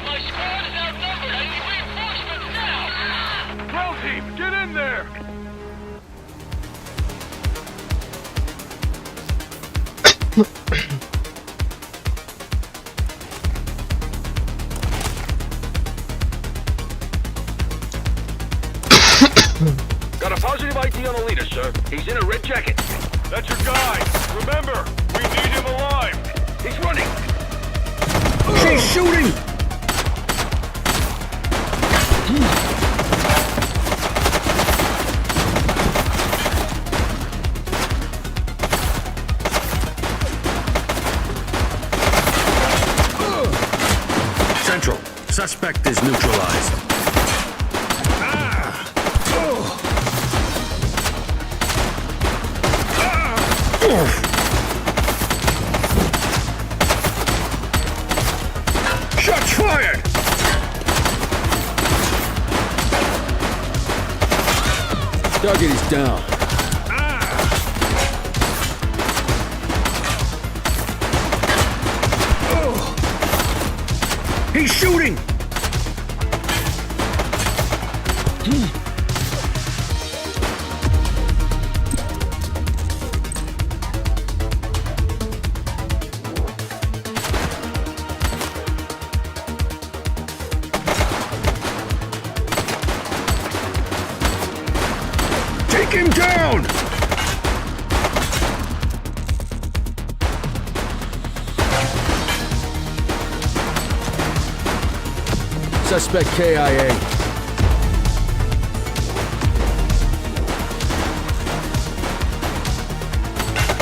My squad is outnumbered. I need reinforcements now! Ground team, get in there! Got a positive ID on the leader, sir. He's in a red jacket. That's your guy. Remember, we need him alive. He's running. She's shooting! Central, suspect is neutralized. Shots fired! Duggett is down. He's shooting! Take him down! Suspect KIA.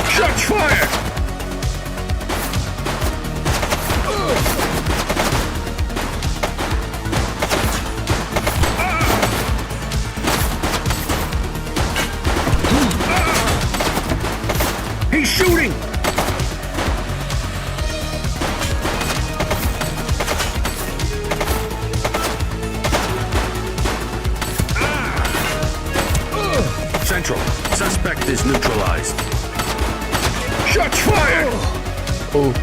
Shots fired! He's shooting! Central, suspect is neutralized. Shots fired! Oh.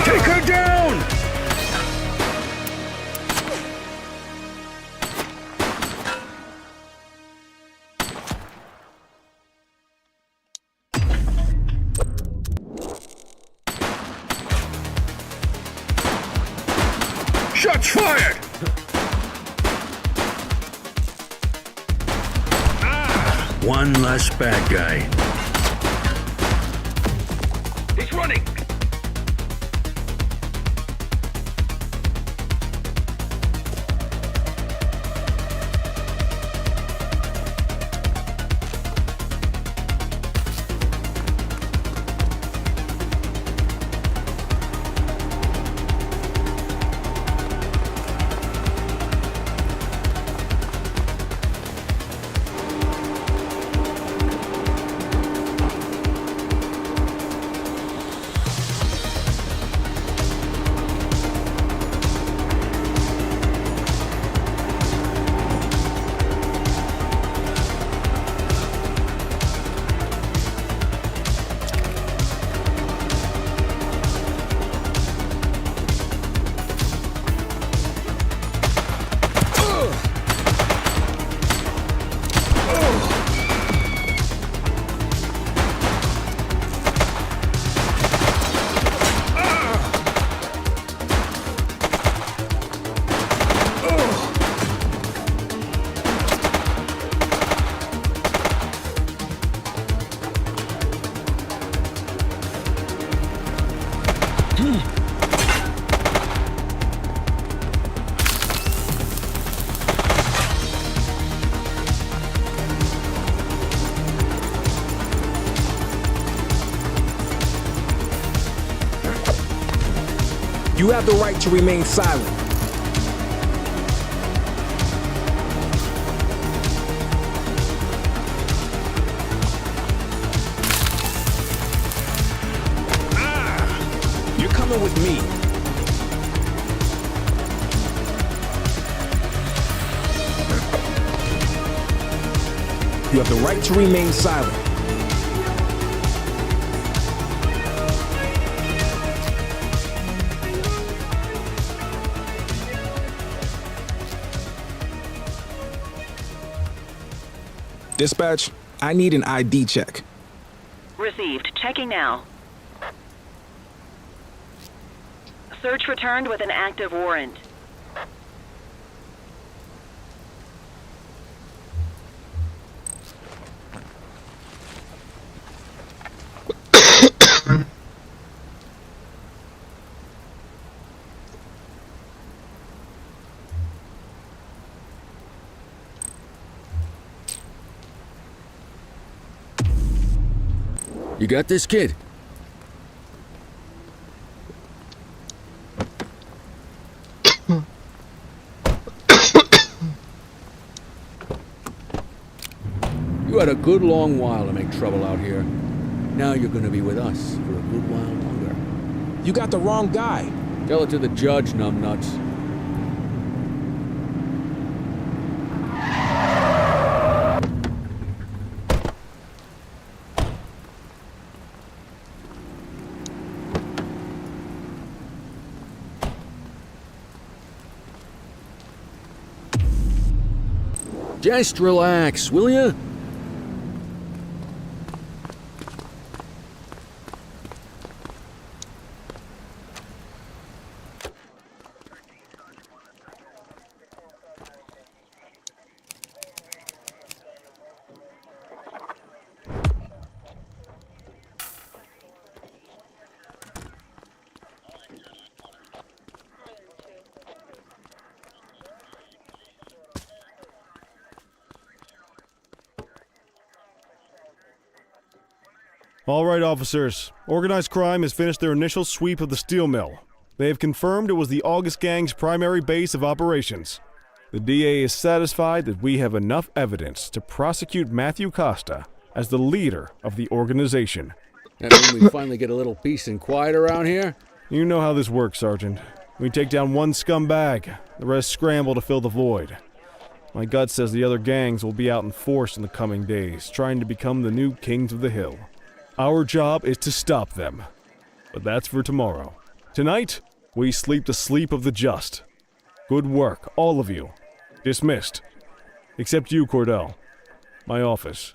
Take her down! Shots fired! One less bad guy. He's running! You have the right to remain silent. You're coming with me. You have the right to remain silent. Dispatch, I need an ID check. Received. Checking now. Search returned with an active warrant. You got this, kid? You had a good long while to make trouble out here. Now you're gonna be with us for a good while longer. You got the wrong guy. Tell it to the judge, numbnuts. Just relax, will ya? All right, officers. Organized crime has finished their initial sweep of the steel mill. They have confirmed it was the August Gang's primary base of operations. The DA is satisfied that we have enough evidence to prosecute Matthew Costa as the leader of the organization. That mean we finally get a little peace and quiet around here? You know how this works, Sergeant. We take down one scumbag, the rest scramble to fill the void. My gut says the other gangs will be out in force in the coming days, trying to become the new kings of the hill. Our job is to stop them. But that's for tomorrow. Tonight, we sleep the sleep of the just. Good work, all of you. Dismissed. Except you, Cordell. My office.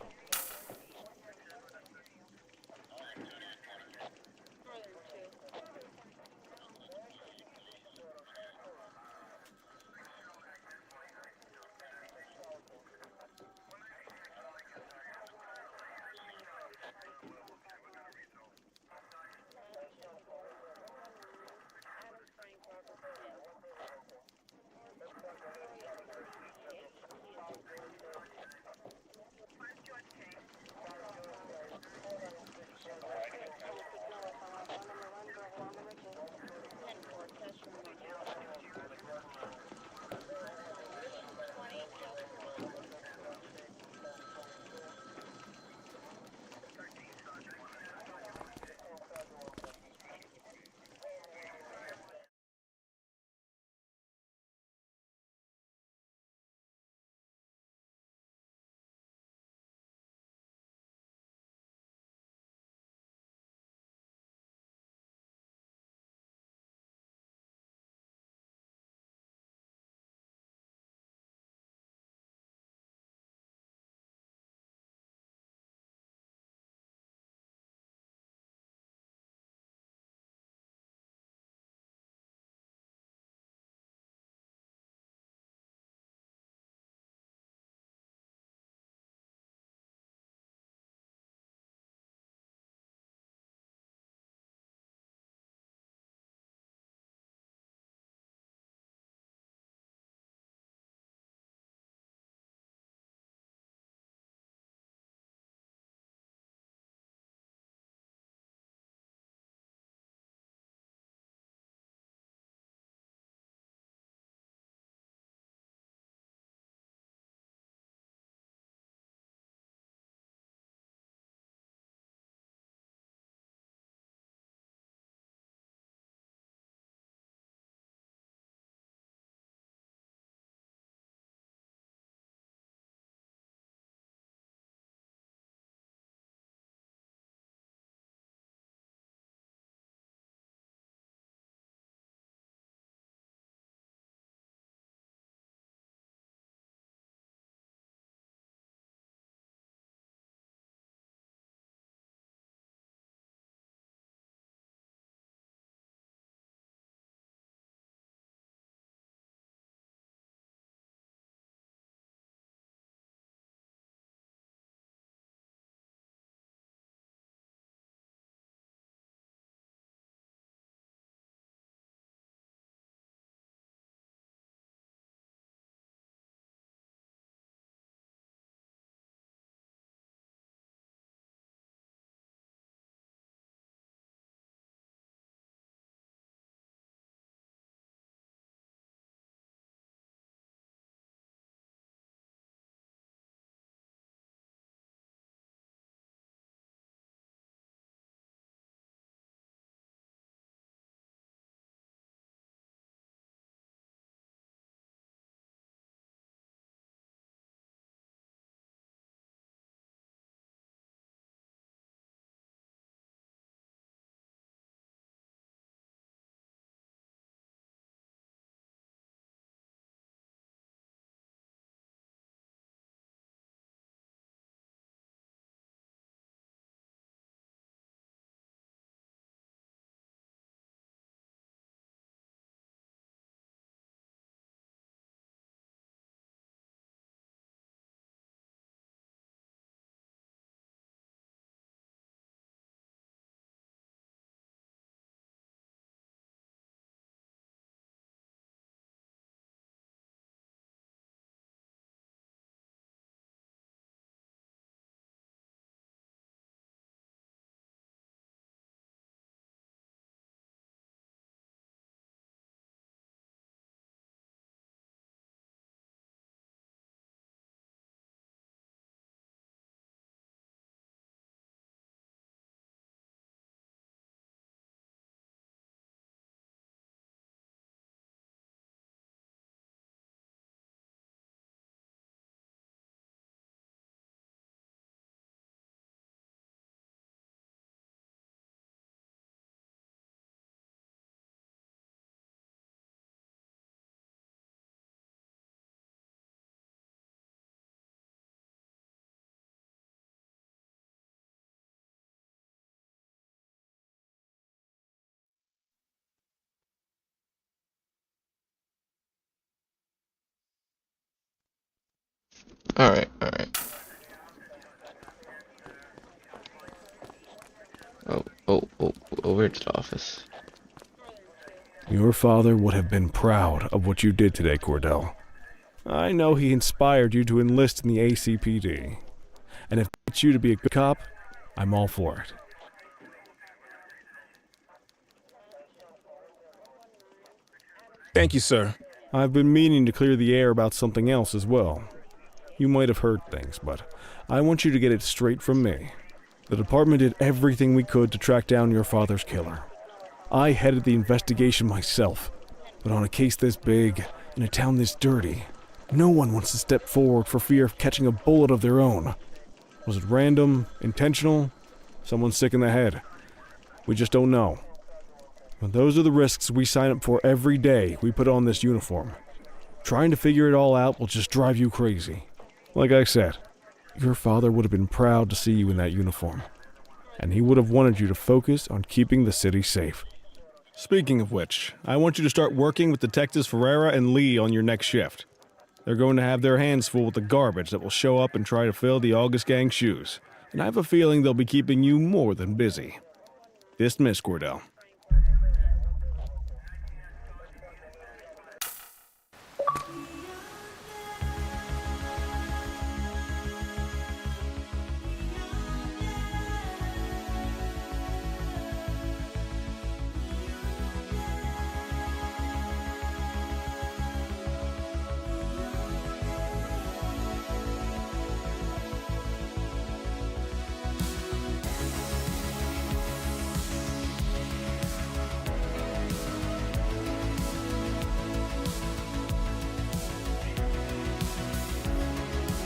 Alright, alright. Over to the office. Your father would have been proud of what you did today, Cordell. I know he inspired you to enlist in the ACPD. And if it's you to be a good cop, I'm all for it. Thank you, sir. I've been meaning to clear the air about something else as well. You might have heard things, but I want you to get it straight from me. The department did everything we could to track down your father's killer. I headed the investigation myself, but on a case this big, in a town this dirty, no one wants to step forward for fear of catching a bullet of their own. Was it random, intentional, someone sick in the head? We just don't know. But those are the risks we sign up for every day we put on this uniform. Trying to figure it all out will just drive you crazy. Like I said, your father would have been proud to see you in that uniform, and he would have wanted you to focus on keeping the city safe. Speaking of which, I want you to start working with Detectives Ferreira and Lee on your next shift. They're going to have their hands full with the garbage that will show up and try to fill the August Gang's shoes, and I have a feeling they'll be keeping you more than busy. Dismiss, Cordell.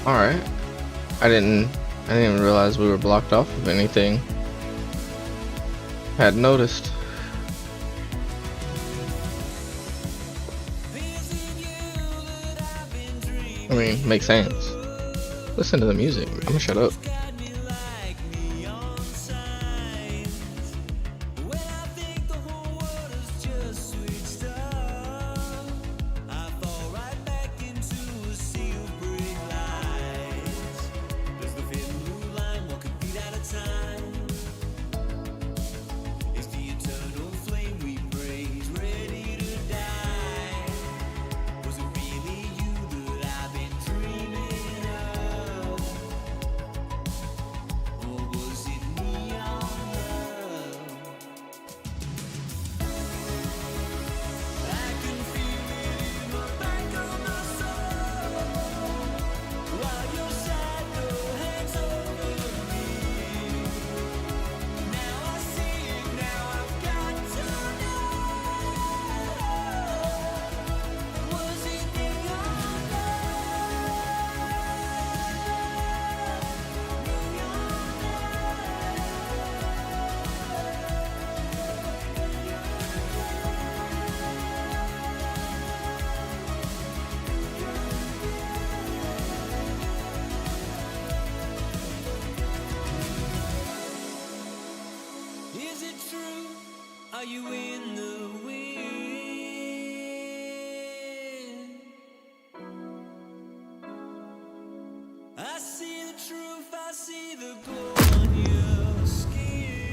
Alright. I didn't even realize we were blocked off of anything. Hadn't noticed. I mean, makes sense. Listen to the music. I'm gonna shut up. Are you in the wind? I see the truth, I see the glow on your skin.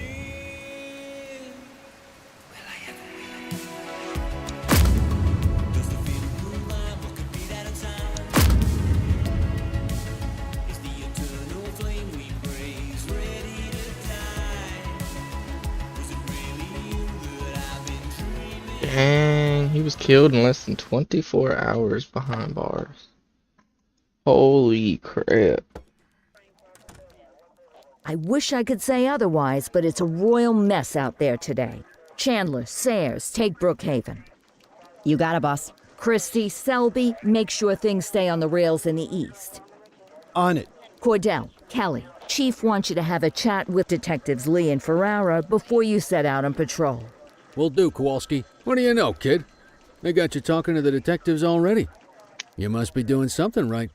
Will I ever win? Does the feeling move on? What could be that time? Is the eternal flame we praise ready to die? Was it really you that I've been dreaming? Dang, he was killed in less than 24 hours behind bars. Holy crap. I wish I could say otherwise, but it's a royal mess out there today. Chandler, Sayers, take Brookhaven. You got it, boss. Christie, Selby, make sure things stay on the rails in the east. On it. Cordell, Kelly, Chief wants you to have a chat with Detectives Lee and Ferrara before you set out on patrol. Will do, Kowalski. What do you know, kid? They got you talking to the detectives already. You must be doing something right.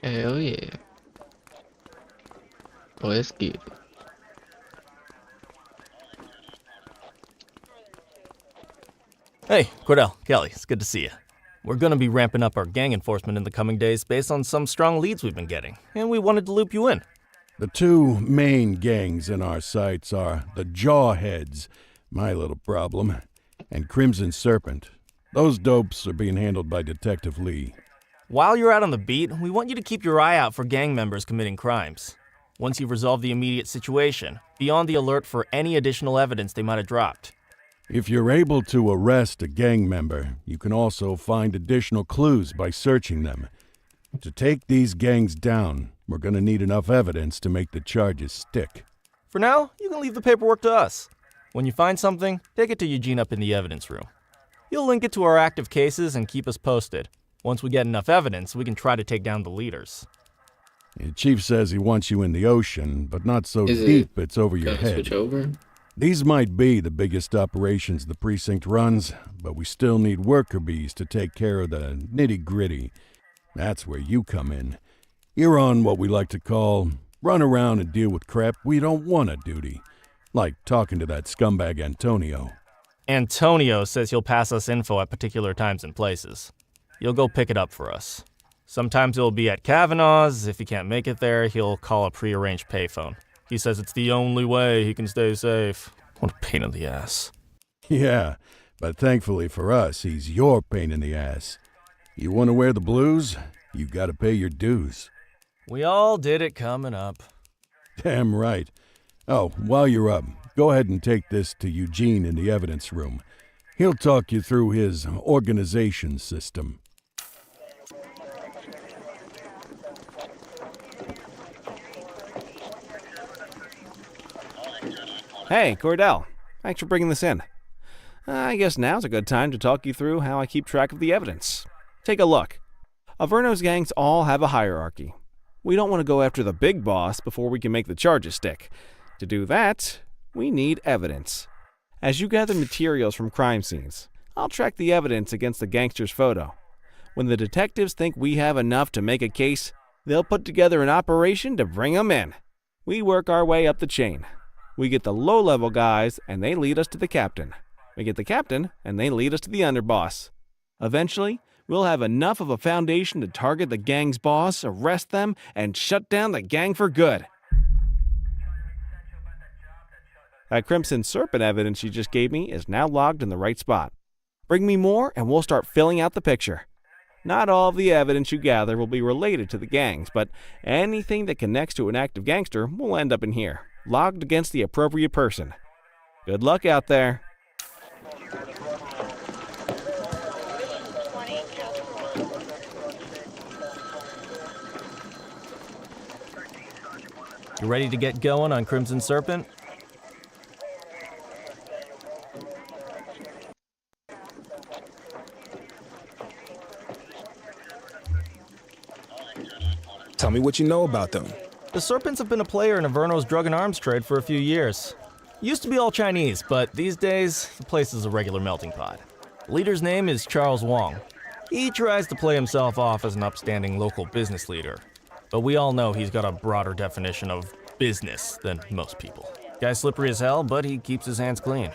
Hell yeah. Let's get it. Hey, Cordell, Kelly, it's good to see you. We're gonna be ramping up our gang enforcement in the coming days based on some strong leads we've been getting, and we wanted to loop you in. The two main gangs in our sights are the Jawheads, my little problem, and Crimson Serpent. Those dopes are being handled by Detective Lee. While you're out on the beat, we want you to keep your eye out for gang members committing crimes. Once you've resolved the immediate situation, be on the alert for any additional evidence they might have dropped. If you're able to arrest a gang member, you can also find additional clues by searching them. To take these gangs down, we're gonna need enough evidence to make the charges stick. For now, you can leave the paperwork to us. When you find something, take it to Eugene up in the evidence room. He'll link it to our active cases and keep us posted. Once we get enough evidence, we can try to take down the leaders. The chief says he wants you in the ocean, but not so deep it's over your head. Switch over? These might be the biggest operations the precinct runs, but we still need worker bees to take care of the nitty-gritty. That's where you come in. You're on what we like to call run around and deal with crap we don't want to duty. Like talking to that scumbag Antonio. Antonio says he'll pass us info at particular times and places. You'll go pick it up for us. Sometimes it'll be at Kavanaugh's. If he can't make it there, he'll call a prearranged payphone. He says it's the only way he can stay safe. What a pain in the ass. Yeah, but thankfully for us, he's your pain in the ass. You want to wear the blues? You gotta pay your dues. We all did it coming up. Damn right. Oh, while you're up, go ahead and take this to Eugene in the evidence room. He'll talk you through his organization system. Hey, Cordell. Thanks for bringing this in. I guess now's a good time to talk you through how I keep track of the evidence. Take a look. Averno's gangs all have a hierarchy. We don't want to go after the big boss before we can make the charges stick. To do that, we need evidence. As you gather materials from crime scenes, I'll track the evidence against the gangster's photo. When the detectives think we have enough to make a case, they'll put together an operation to bring them in. We work our way up the chain. We get the low-level guys, and they lead us to the captain. We get the captain, and they lead us to the underboss. Eventually, we'll have enough of a foundation to target the gang's boss, arrest them, and shut down the gang for good. That Crimson Serpent evidence you just gave me is now logged in the right spot. Bring me more, and we'll start filling out the picture. Not all of the evidence you gather will be related to the gangs, but anything that connects to an active gangster will end up in here, logged against the appropriate person. Good luck out there. You ready to get going on Crimson Serpent? Tell me what you know about them. The Serpents have been a player in Averno's drug and arms trade for a few years. Used to be all Chinese, but these days, the place is a regular melting pot. The leader's name is Charles Wong. He tries to play himself off as an upstanding local business leader, but we all know he's got a broader definition of business than most people. Guy's slippery as hell, but he keeps his hands clean.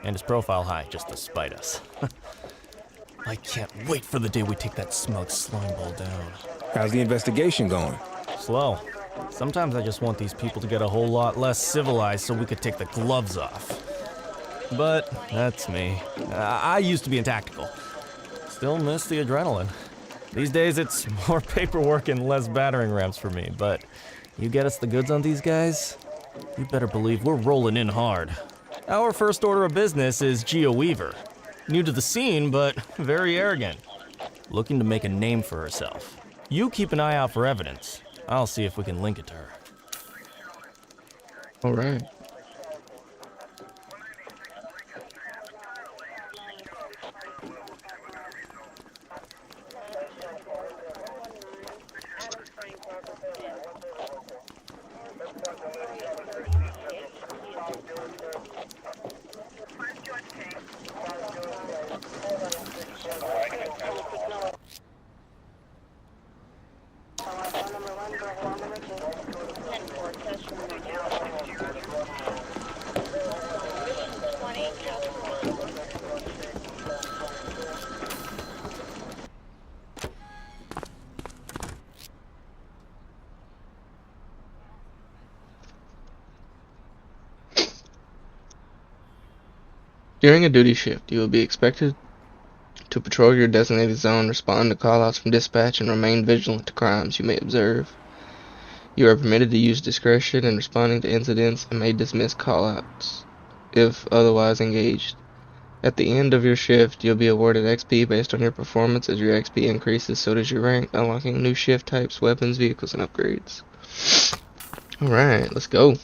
And his profile high just to spite us. I can't wait for the day we take that smug slimeball down. How's the investigation going? Slow. Sometimes I just want these people to get a whole lot less civilized so we could take the gloves off. But that's me. I used to be in tactical. Still miss the adrenaline. These days it's more paperwork and less battering rams for me, but you get us the goods on these guys, you better believe we're rolling in hard. Our first order of business is Gia Weaver. New to the scene, but very arrogant. Looking to make a name for herself. You keep an eye out for evidence. I'll see if we can link it to her. All right. During a duty shift, you will be expected to patrol your designated zone, respond to callouts from dispatch, and remain vigilant to crimes you may observe. You are permitted to use discretion in responding to incidents and may dismiss callouts if otherwise engaged. At the end of your shift, you'll be awarded XP based on your performance. As your XP increases, so does your rank, unlocking new shift types, weapons, vehicles, and upgrades. Alright, let's go.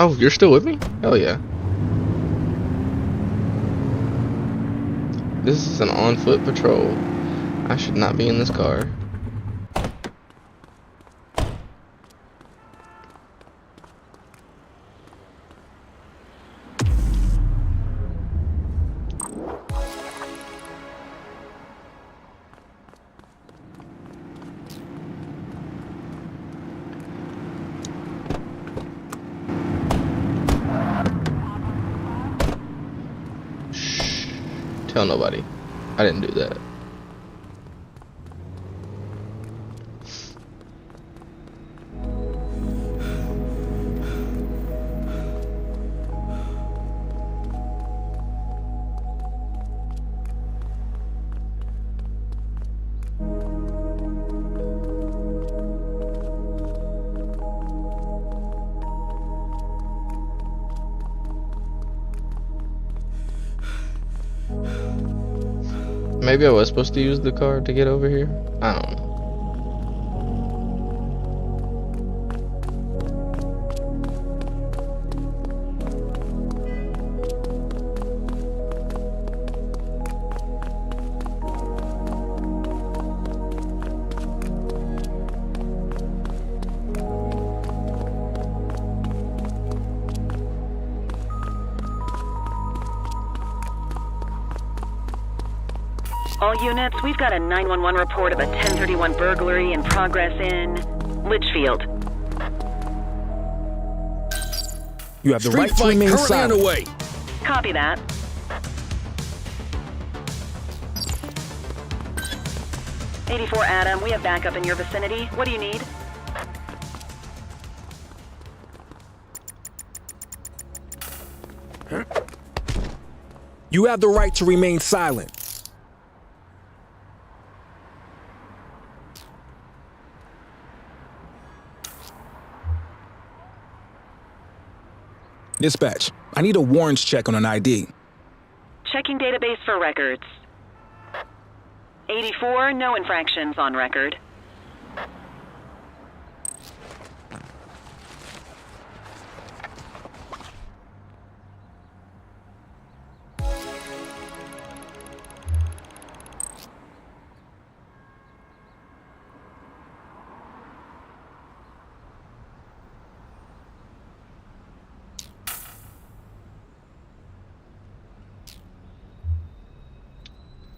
Oh, you're still with me? Hell yeah. This is an on-foot patrol. I should not be in this car. Tell nobody. I didn't do that. Maybe I was supposed to use the car to get over here. I don't know. All units, we've got a 911 report of a 1031 burglary in progress in Litchfield. You have the right to remain silent. Underway. Copy that. '84 Adam, we have backup in your vicinity. What do you need? You have the right to remain silent. Dispatch, I need a warrants check on an ID. Checking database for records. 84, no infractions on record.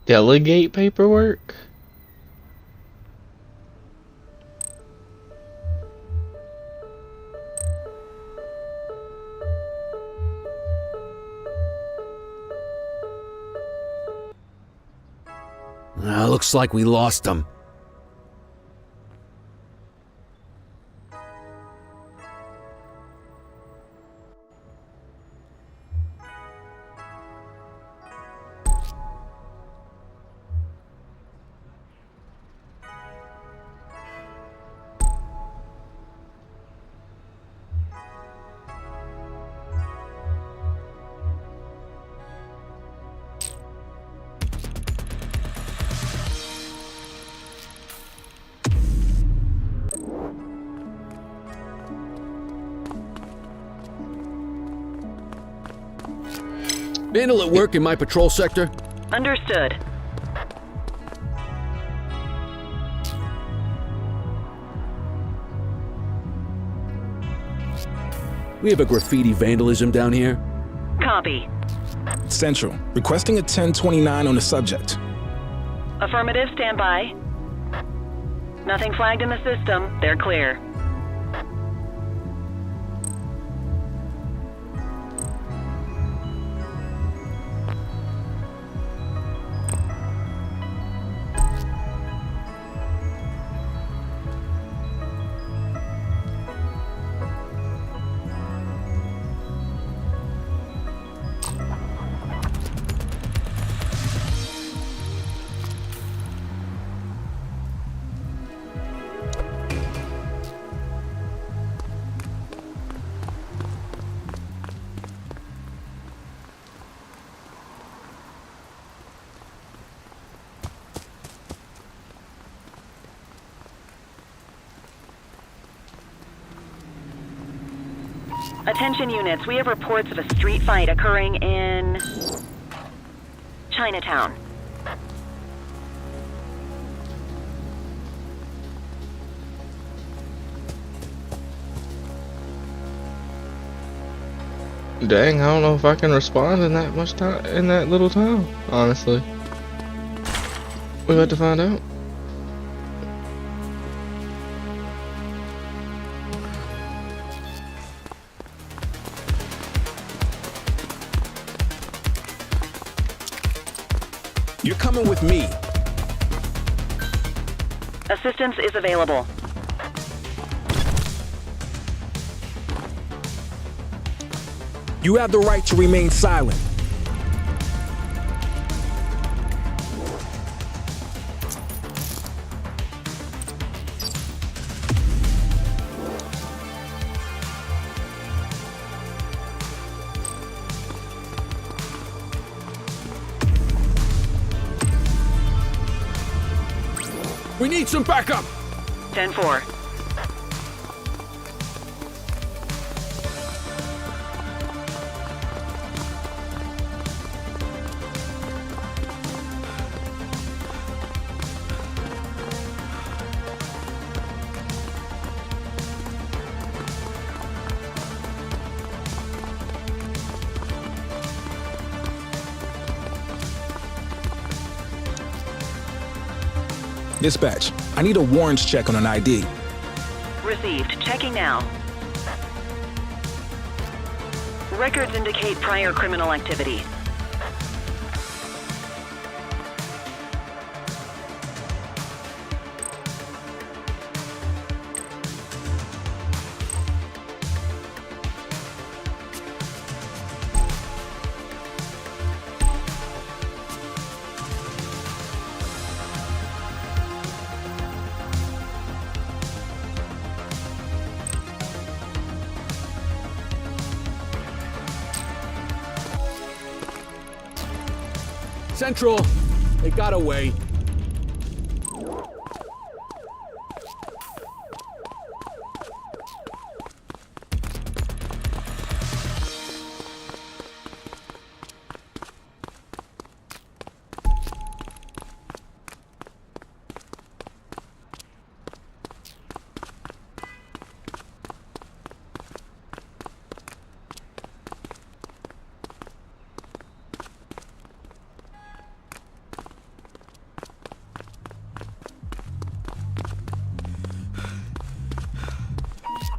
Delegate paperwork? Looks like we lost him. Vandal at work in my patrol sector? Understood. We have a graffiti vandalism down here. Copy. Central, requesting a 1029 on the subject. Affirmative, stand by. Nothing flagged in the system. They're clear. Attention units, we have reports of a street fight occurring in Chinatown. Dang, I don't know if I can respond in that much time, in that little time, honestly. We'll have to find out. You're coming with me. Assistance is available. You have the right to remain silent. We need some backup! 10-4. Dispatch, I need a warrants check on an ID. Received. Checking now. Records indicate prior criminal activity. Central, they got away.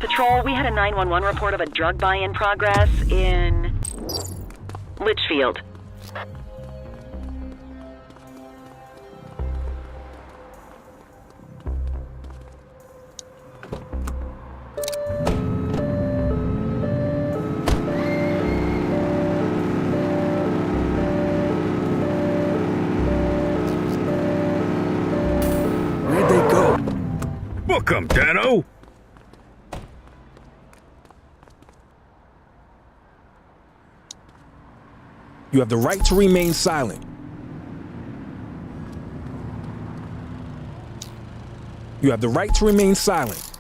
Patrol, we had a 911 report of a drug buy in progress in Litchfield. Where'd they go? Book 'em, Dano! You have the right to remain silent. You have the right to remain silent.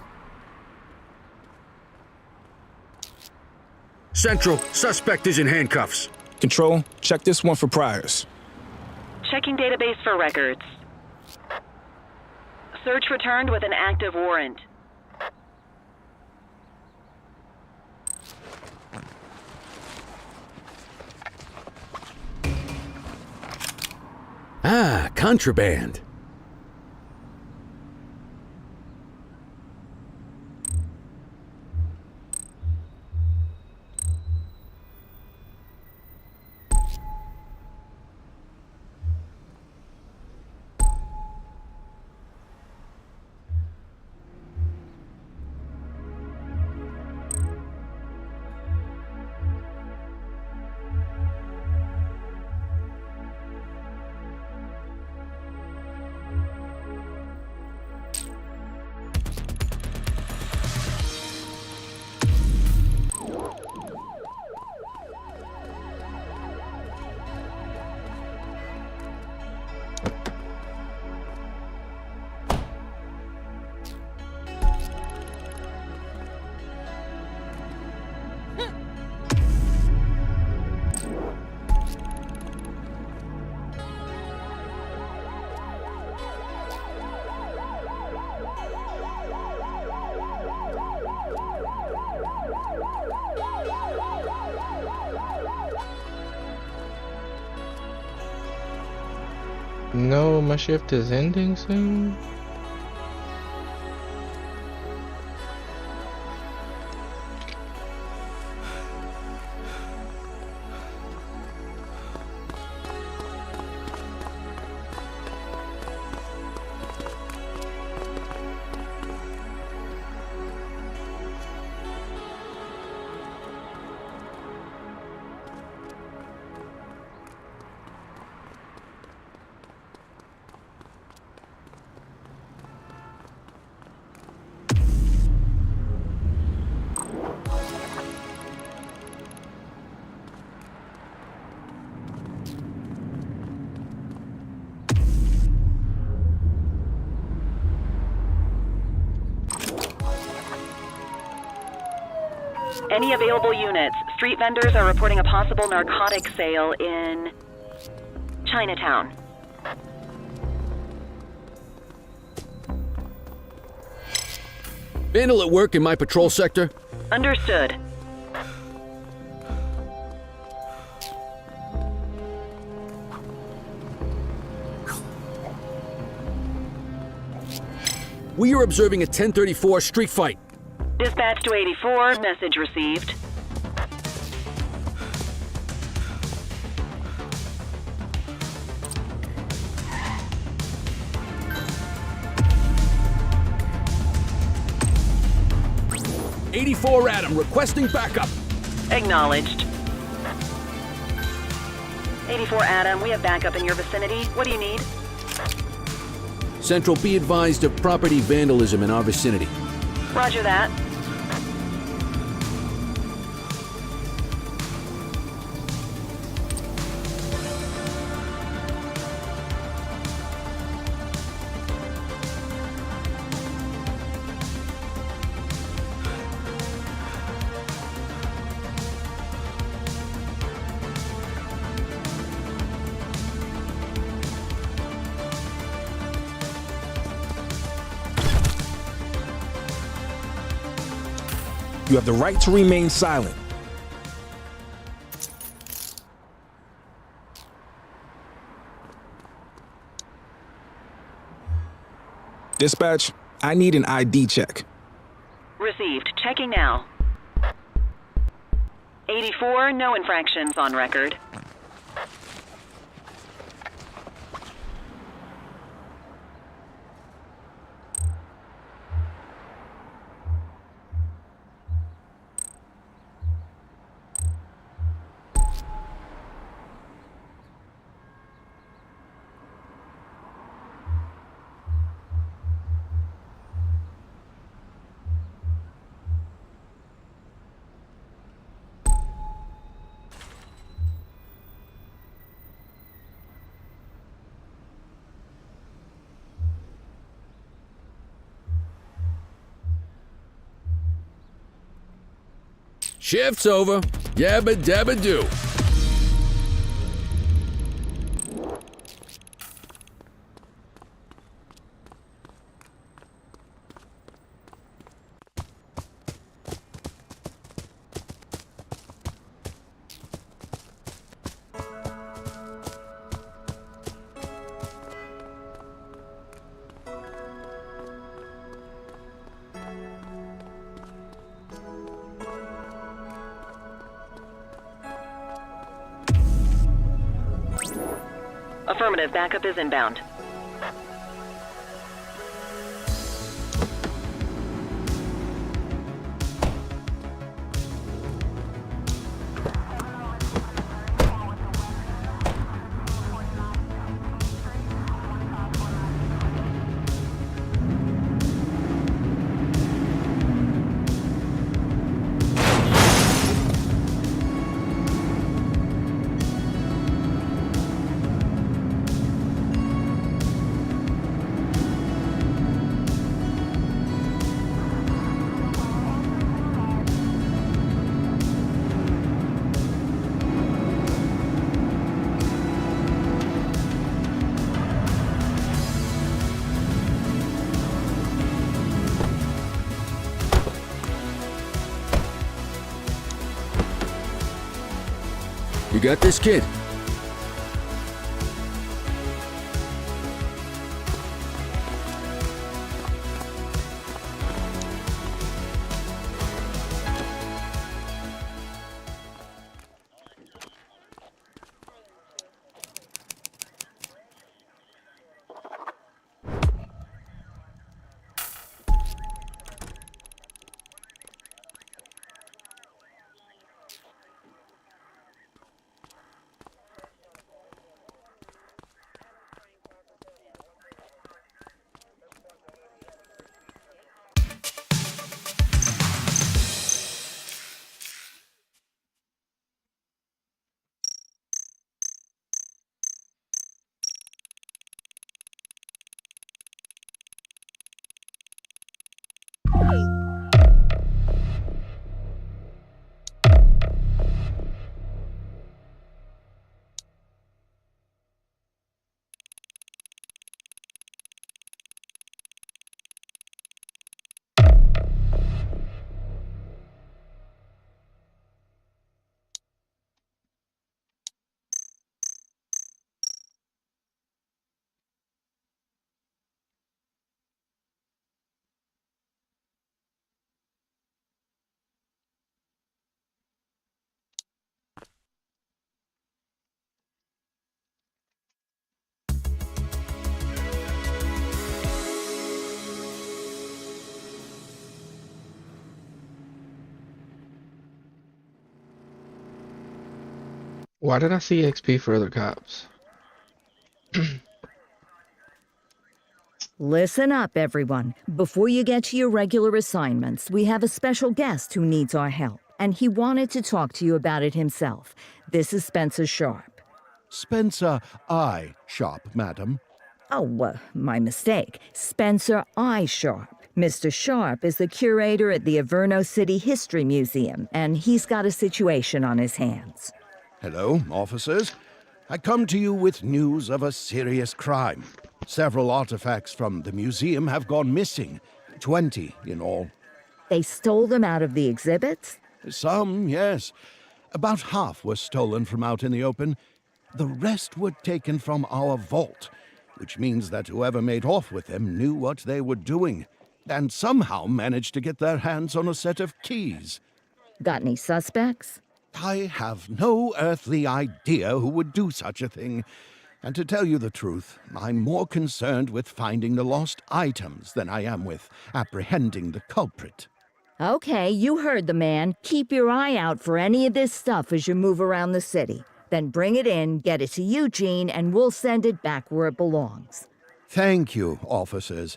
Central, suspect is in handcuffs. Control, check this one for priors. Checking database for records. Search returned with an active warrant. Ah, contraband. No, my shift is ending soon. Any available units? Street vendors are reporting a possible narcotic sale in Chinatown. Vandal at work in my patrol sector? Understood. We are observing a 1034 street fight. Dispatch to 84, message received. '84 Adam, requesting backup. Acknowledged. 84 Adam, we have backup in your vicinity. What do you need? Central, be advised of property vandalism in our vicinity. Roger that. You have the right to remain silent. Dispatch, I need an ID check. Received. Checking now. 84, no infractions on record. Shift's over. Yabba dabba do. Affirmative, backup is inbound. You got this, kid? Why did I see XP for other cops? Listen up, everyone. Before you get to your regular assignments, we have a special guest who needs our help, and he wanted to talk to you about it himself. This is Spencer Sharp. Spencer I. Sharp, madam. Oh, my mistake. Spencer I. Sharp. Mr. Sharp is the curator at the Averno City History Museum, and he's got a situation on his hands. Hello, officers. I come to you with news of a serious crime. Several artifacts from the museum have gone missing, 20 in all. They stole them out of the exhibits? Some, yes. About half were stolen from out in the open. The rest were taken from our vault, which means that whoever made off with them knew what they were doing, and somehow managed to get their hands on a set of keys. Got any suspects? I have no earthly idea who would do such a thing. And to tell you the truth, I'm more concerned with finding the lost items than I am with apprehending the culprit. Okay, you heard the man. Keep your eye out for any of this stuff as you move around the city. Then bring it in, get it to Eugene, and we'll send it back where it belongs. Thank you, officers.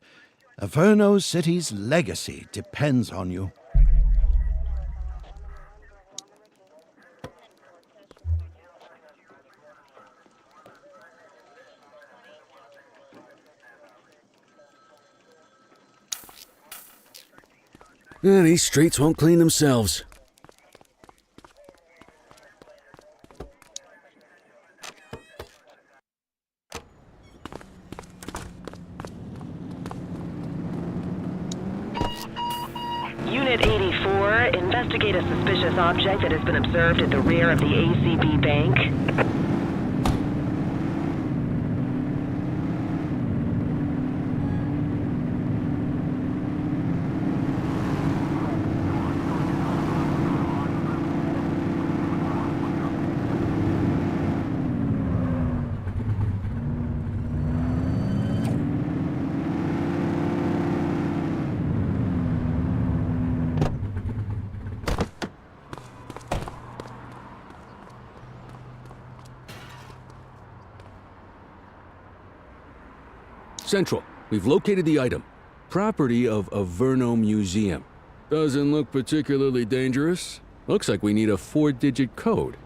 Averno City's legacy depends on you. These streets won't clean themselves. Unit 84, investigate a suspicious object that has been observed at the rear of the ACB Bank. Central, we've located the item. Property of Averno Museum. Doesn't look particularly dangerous. Looks like we need a 4-digit code.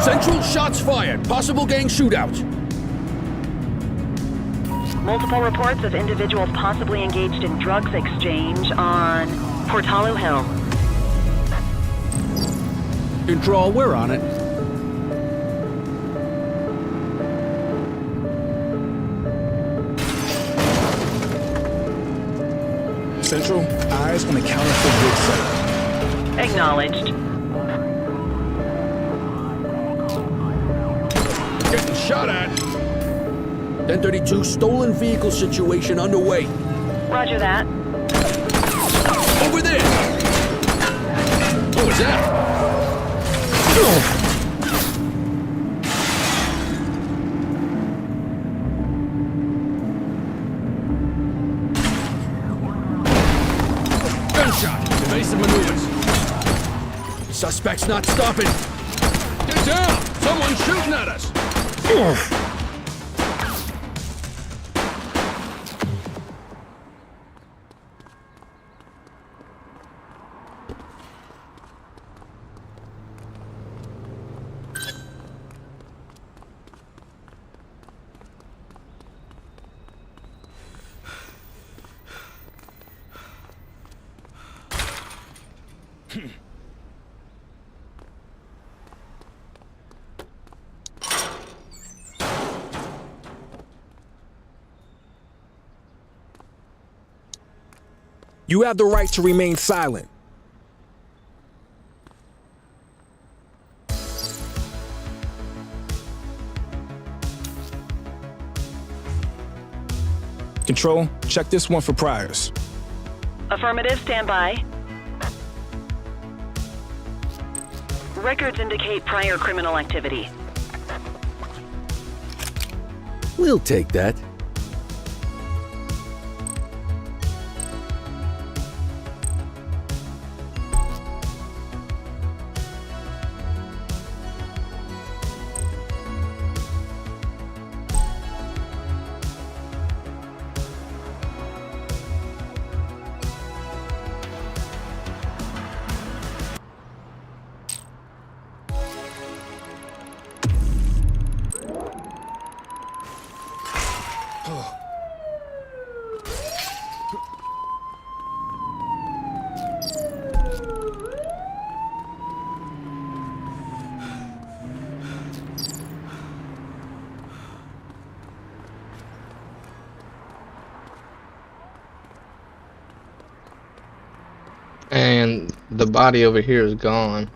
Central, shots fired. Possible gang shootout. Multiple reports of individuals possibly engaged in drugs exchange on Portalo Hill. Control, we're on it. Central, eyes on the counterfeit goods setup. Acknowledged. Getting shot at. 1032 stolen vehicle situation underway. Roger that. Over there! was that? Gunshot! Evasive maneuvers. Suspect's not stopping. Get down! Someone's shooting at us! You have the right to remain silent. Control, check this one for priors. Affirmative, stand by. Records indicate prior criminal activity. We'll take that. And the body over here is gone.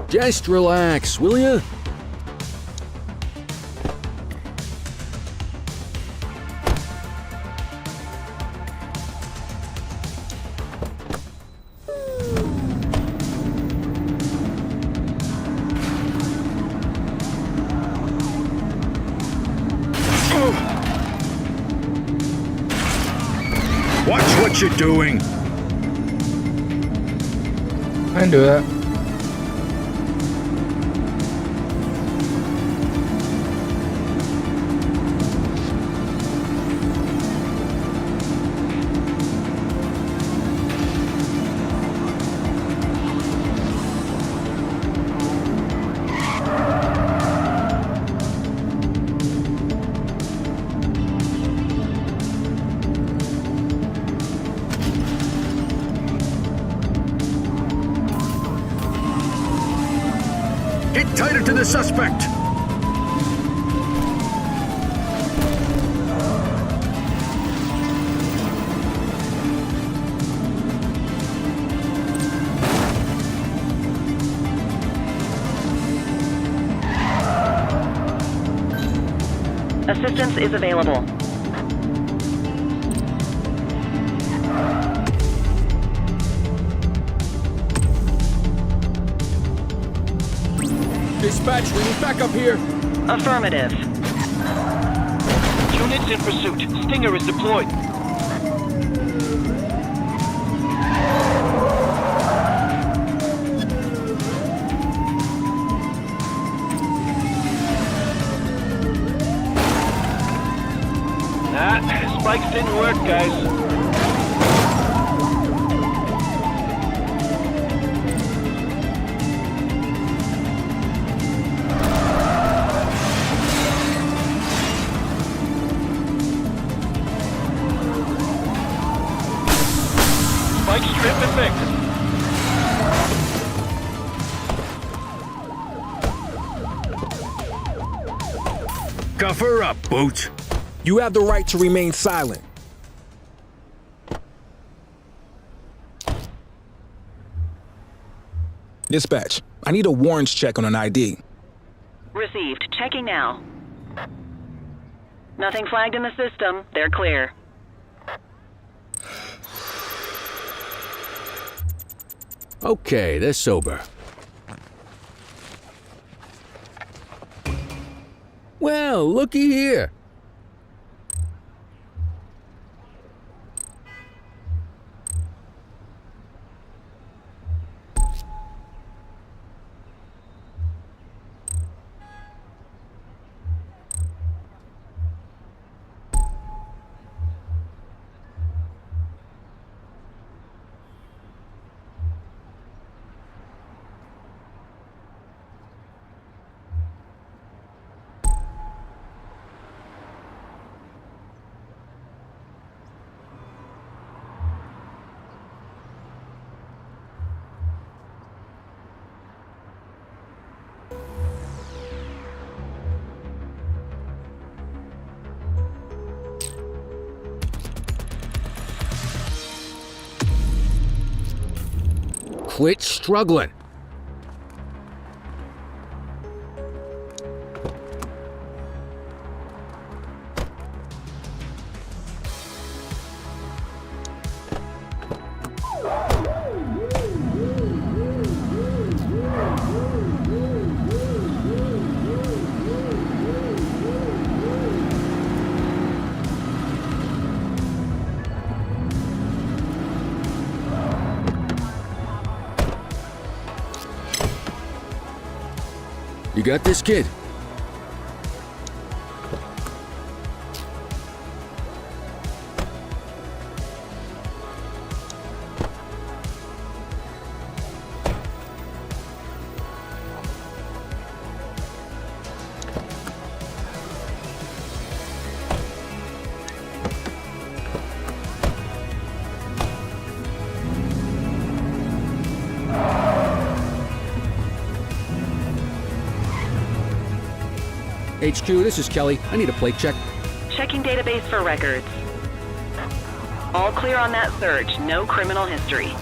Just relax, will ya? Watch what you're doing. I can do that. Get tighter to the suspect. Assistance is available. Dispatch, we need backup here. Affirmative. Units in pursuit. Stinger is deployed. Nah, spikes didn't work, guys. Spike strip effective. Cover up, Boots. You have the right to remain silent. Dispatch, I need a warrants check on an ID. Received. Checking now. Nothing flagged in the system. They're clear. Okay, they're sober. Well, looky here. Quit struggling. You got this, kid? HQ, this is Kelly. I need a plate check. Checking database for records. All clear on that search. No criminal history.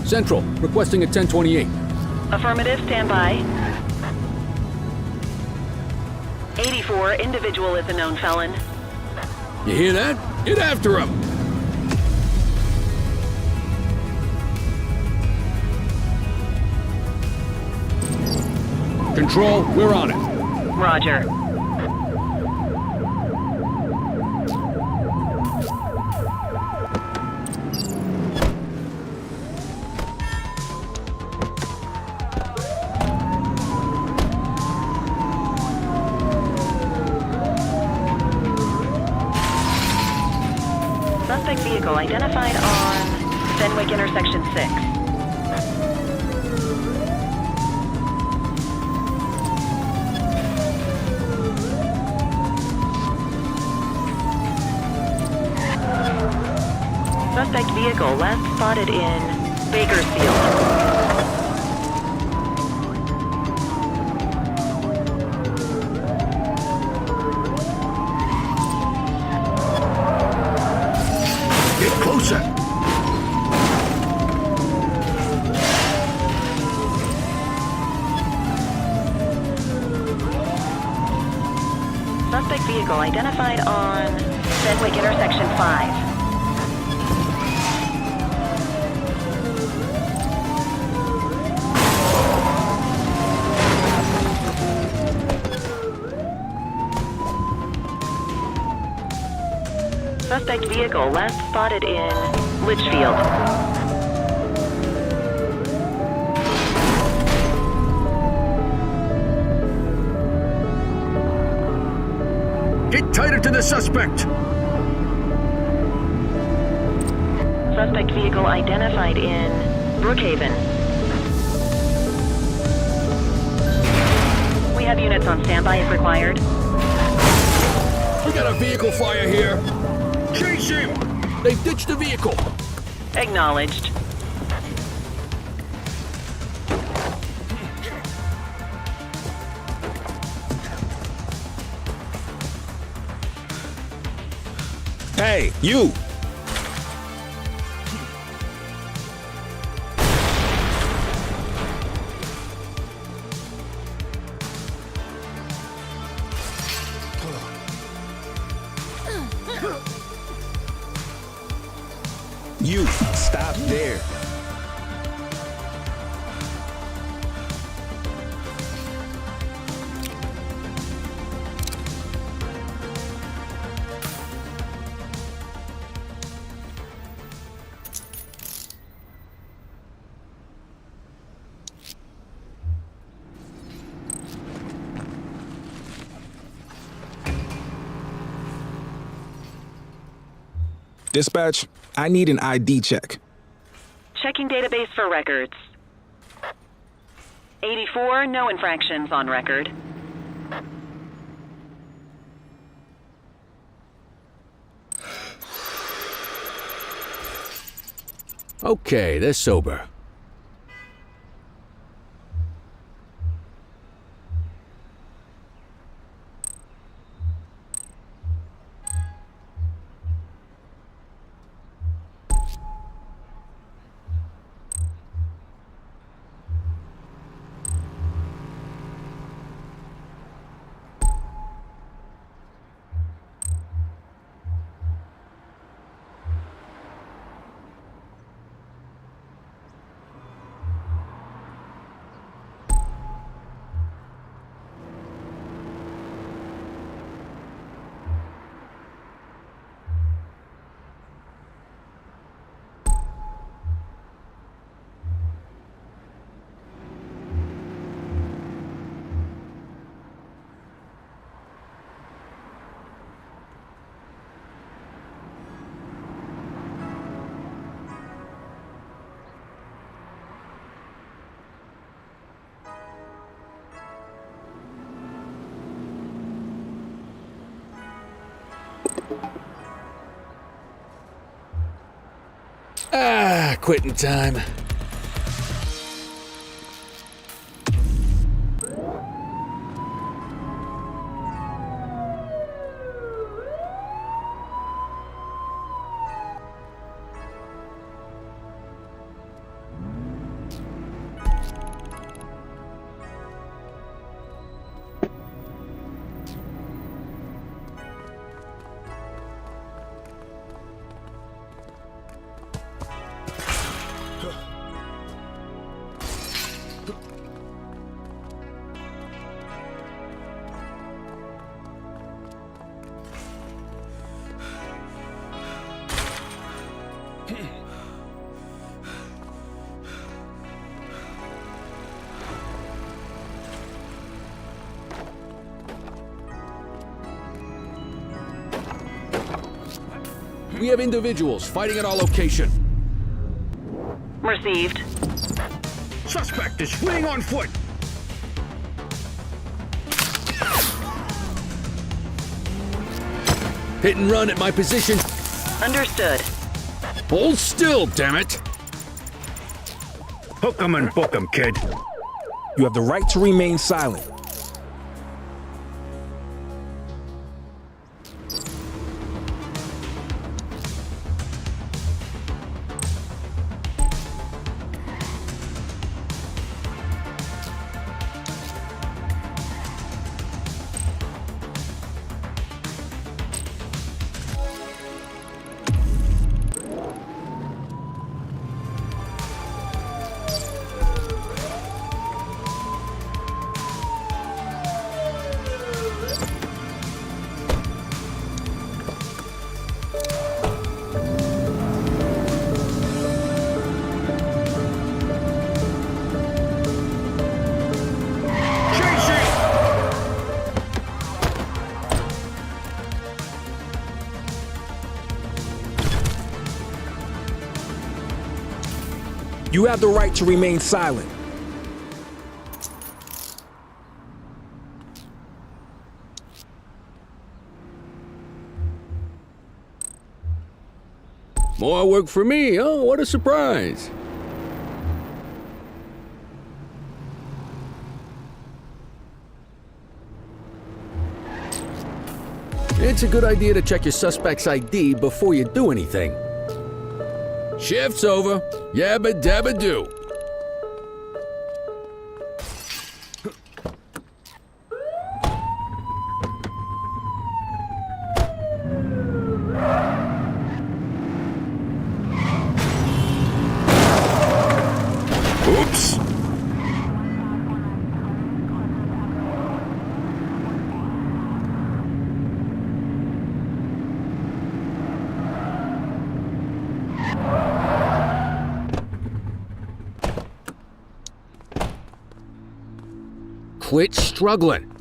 Central, requesting a 1028. Affirmative, stand by. 84, individual is a known felon. You hear that? Get after him! Control, we're on it. Roger. Suspect vehicle identified on Fenwick intersection 6. Suspect vehicle last spotted in Bakersfield. Get closer! Suspect vehicle identified on Fenwick intersection 5. Suspect vehicle last spotted in Litchfield. Get tighter to the suspect! Suspect vehicle identified in Brookhaven. We have units on standby if required. We got a vehicle fire here! Chase him! They've ditched the vehicle! Acknowledged. Hey, you! You, stop there. Dispatch, I need an ID check. Checking database for records. 84, no infractions on record. Okay, they're sober. Ah, quitting time. We have individuals fighting at our location. Received. Suspect is fleeing on foot! Hit and run at my position. Understood. Hold still, damn it! Hook 'em and book 'em, kid. You have the right to remain silent. You have the right to remain silent. More work for me. Oh, what a surprise. It's a good idea to check your suspect's ID before you do anything. Shift's over. Yabba dabba do. Oops. Quit struggling.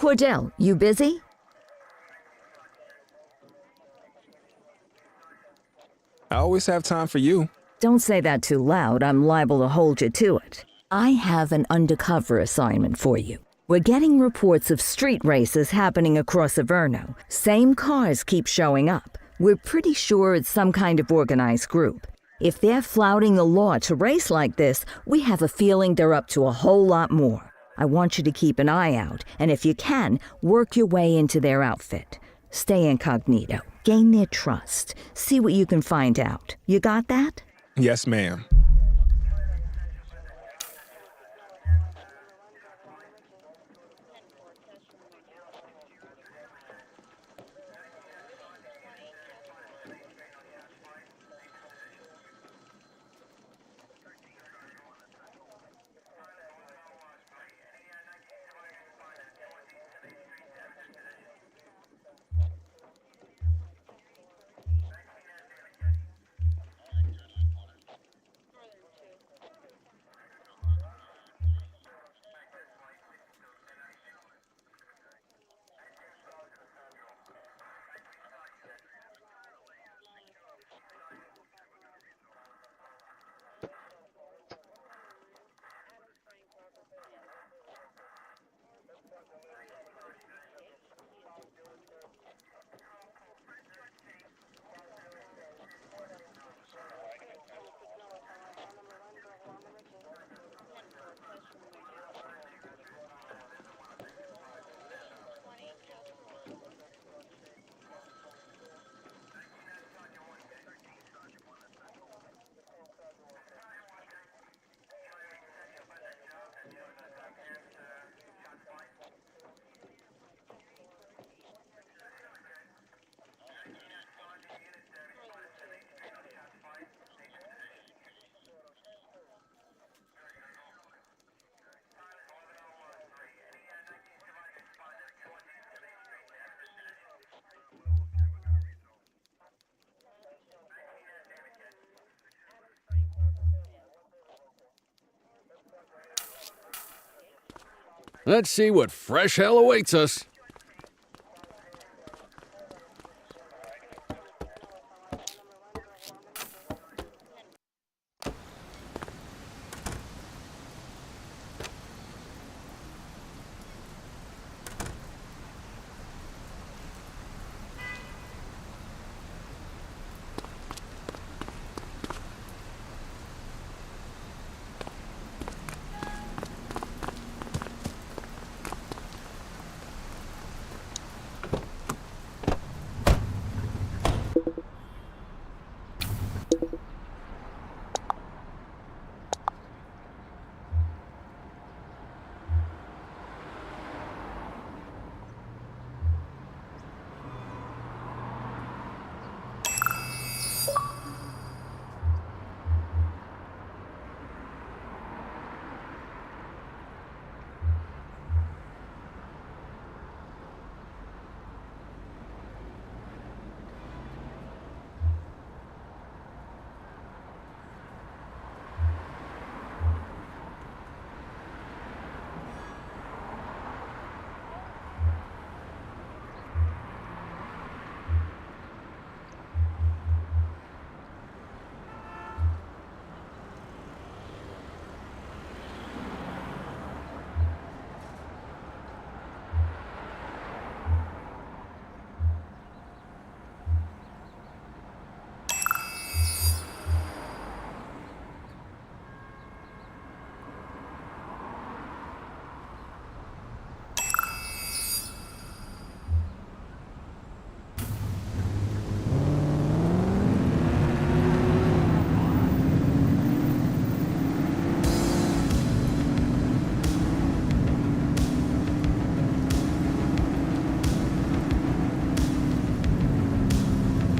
Cordell, you busy? I always have time for you. Don't say that too loud. I'm liable to hold you to it. I have an undercover assignment for you. We're getting reports of street races happening across Averno. Same cars keep showing up. We're pretty sure it's some kind of organized group. If they're flouting the law to race like this, we have a feeling they're up to a whole lot more. I want you to keep an eye out, and if you can, work your way into their outfit. Stay incognito. Gain their trust. See what you can find out. You got that? Yes, ma'am. Let's see what fresh hell awaits us.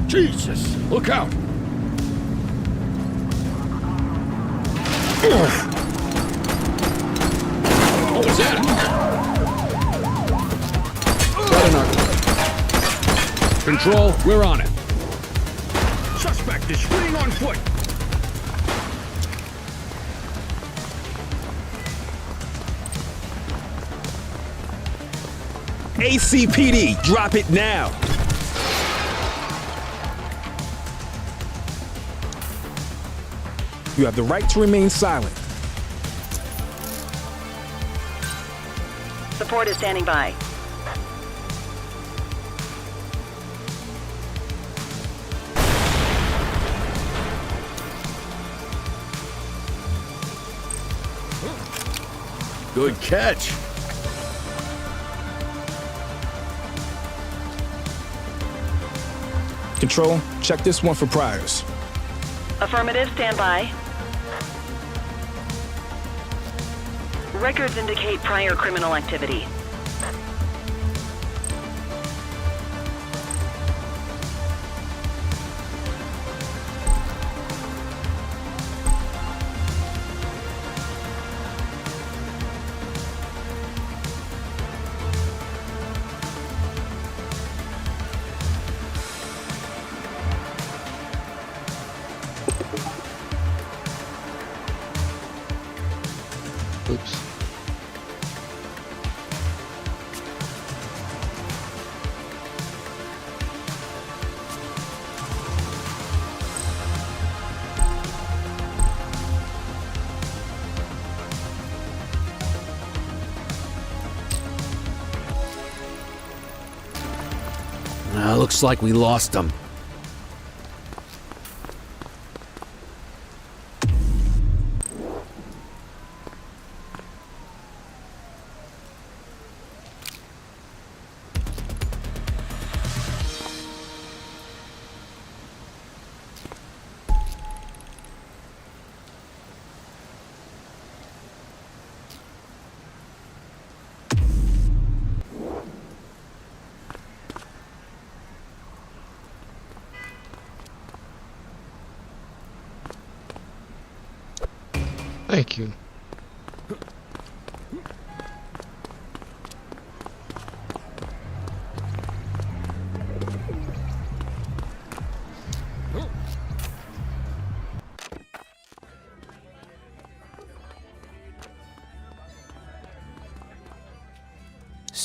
Jesus, look out! What was that? Better not. Control, we're on it. Suspect is fleeing on foot. ACPD, drop it now. You have the right to remain silent. Support is standing by. Good catch. Control, check this one for priors. Affirmative, stand by. Records indicate prior criminal activity. Oops. Looks like we lost them. Thank you.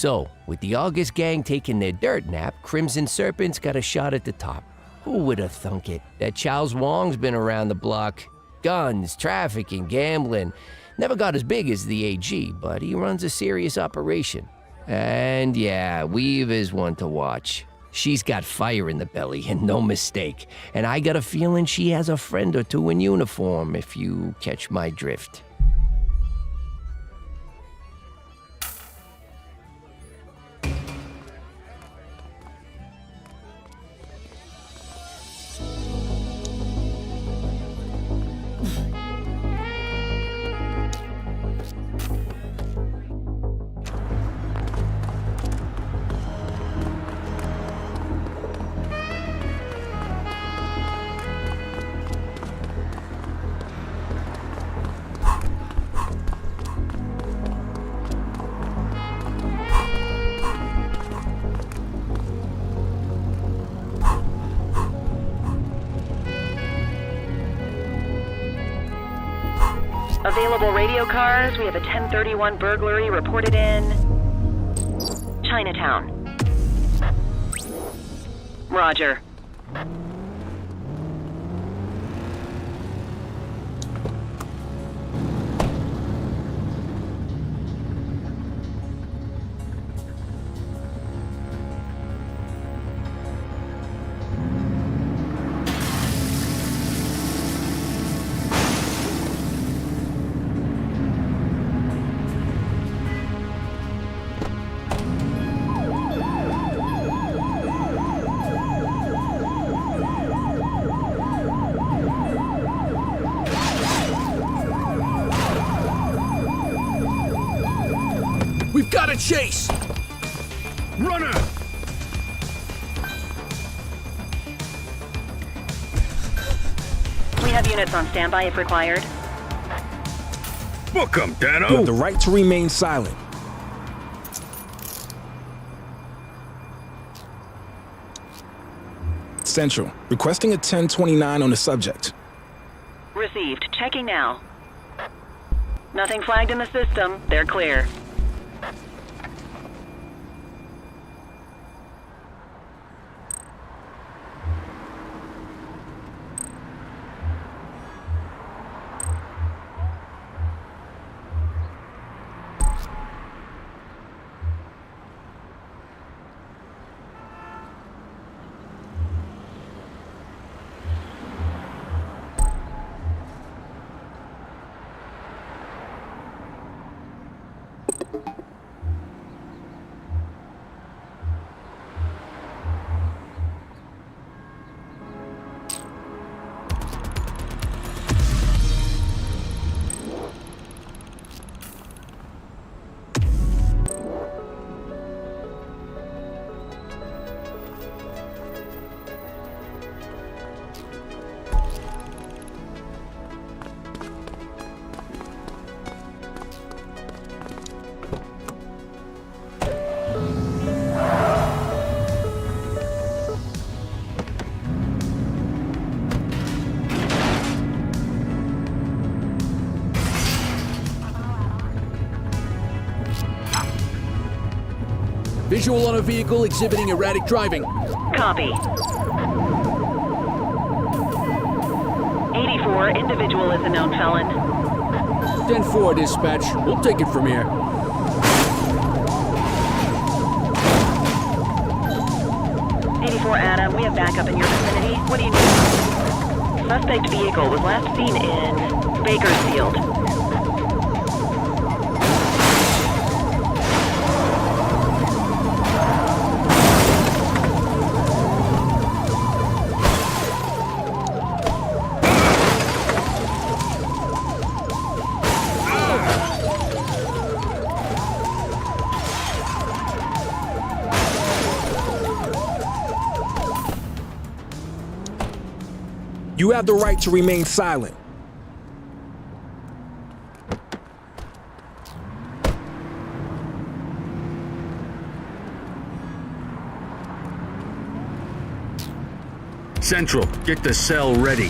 So, with the August gang taking their dirt nap, Crimson Serpent's got a shot at the top. Who would have thunk it? That Charles Wong's been around the block. Guns, trafficking, gambling. Never got as big as the AG, but he runs a serious operation. And yeah, Weave is one to watch. She's got fire in the belly, and no mistake. And I got a feeling she has a friend or two in uniform, if you catch my drift. Available radio cars. We have a 1031 burglary reported in Chinatown. Roger. We've got a chase! Runner! We have units on standby if required. Book 'em, Dano! You have the right to remain silent. Central, requesting a 1029 on the subject. Received. Checking now. Nothing flagged in the system. They're clear. Visual on a vehicle exhibiting erratic driving. Copy. 84, individual is a known felon. 10-4, dispatch. We'll take it from here. Adam, we have backup in your vicinity. What do you need? Suspect vehicle was last seen in Bakersfield. You have the right to remain silent. Central, get the cell ready.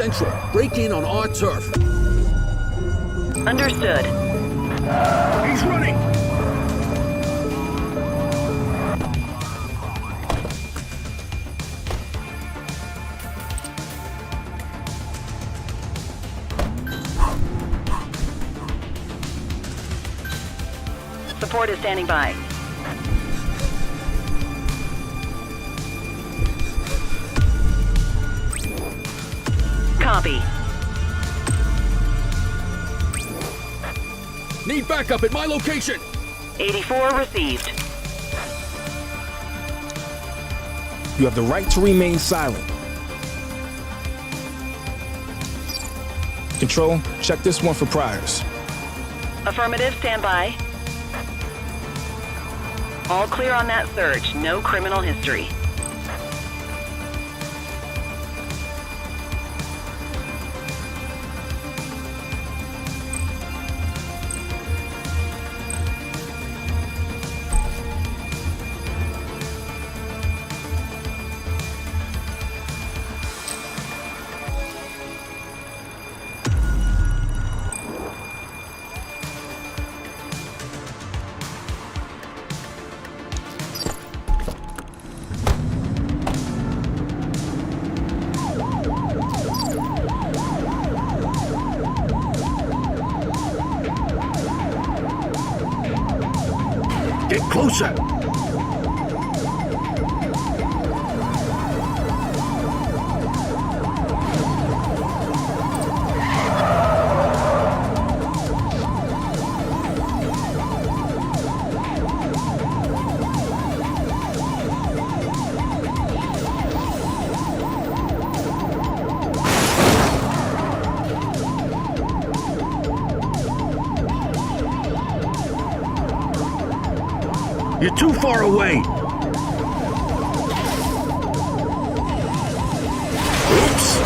Central. Break in on our turf. Understood. He's running! Support is standing by. Copy. Need backup at my location! 84 received. You have the right to remain silent. Control, check this one for priors. Affirmative, stand by. All clear on that search. No criminal history. Get closer! You're too far away! Oops!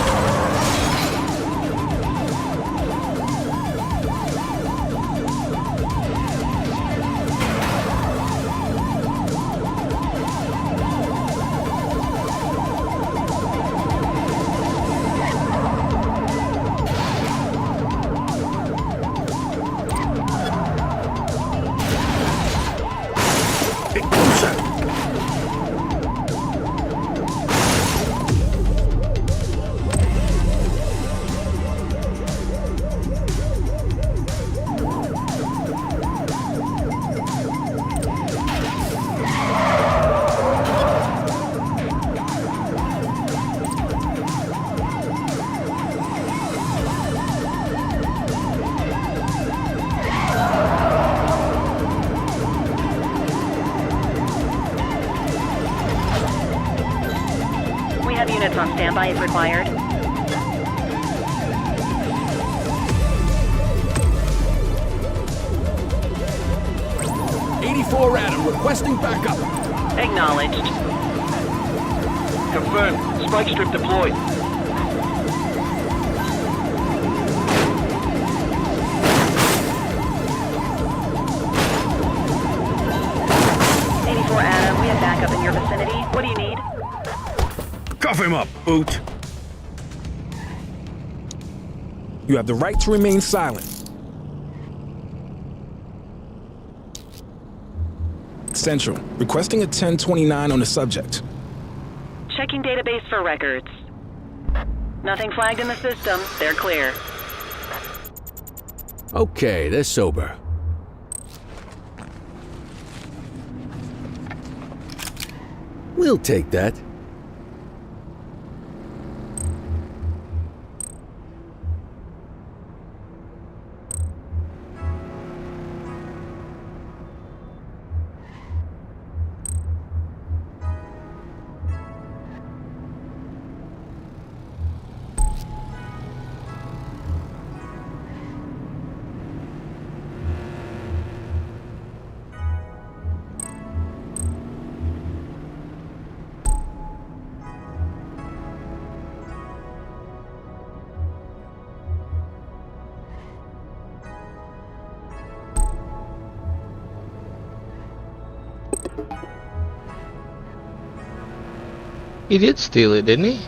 Units on standby if required. '84 Adam requesting backup. Acknowledged. Confirmed. Spike strip deployed. '84 Adam, we have backup in your vicinity. What do you need? Cuff him up, Boot. You have the right to remain silent. Central, requesting a 1029 on the subject. Checking database for records. Nothing flagged in the system. They're clear. Okay, they're sober. We'll take that. He did steal it, didn't he?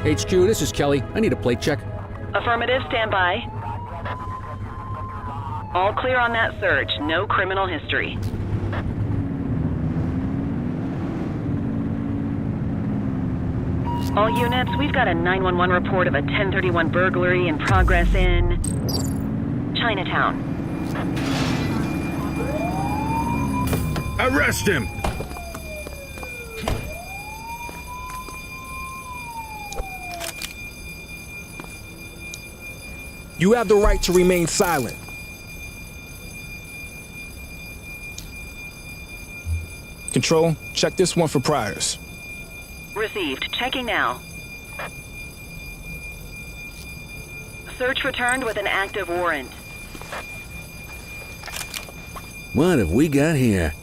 HQ, this is Kelly. I need a plate check. Affirmative, stand by. All clear on that search. No criminal history. All units, we've got a 911 report of a 1031 burglary in progress in Chinatown. Arrest him! You have the right to remain silent. Control, check this one for priors. Received. Checking now. Search returned with an active warrant. What have we got here?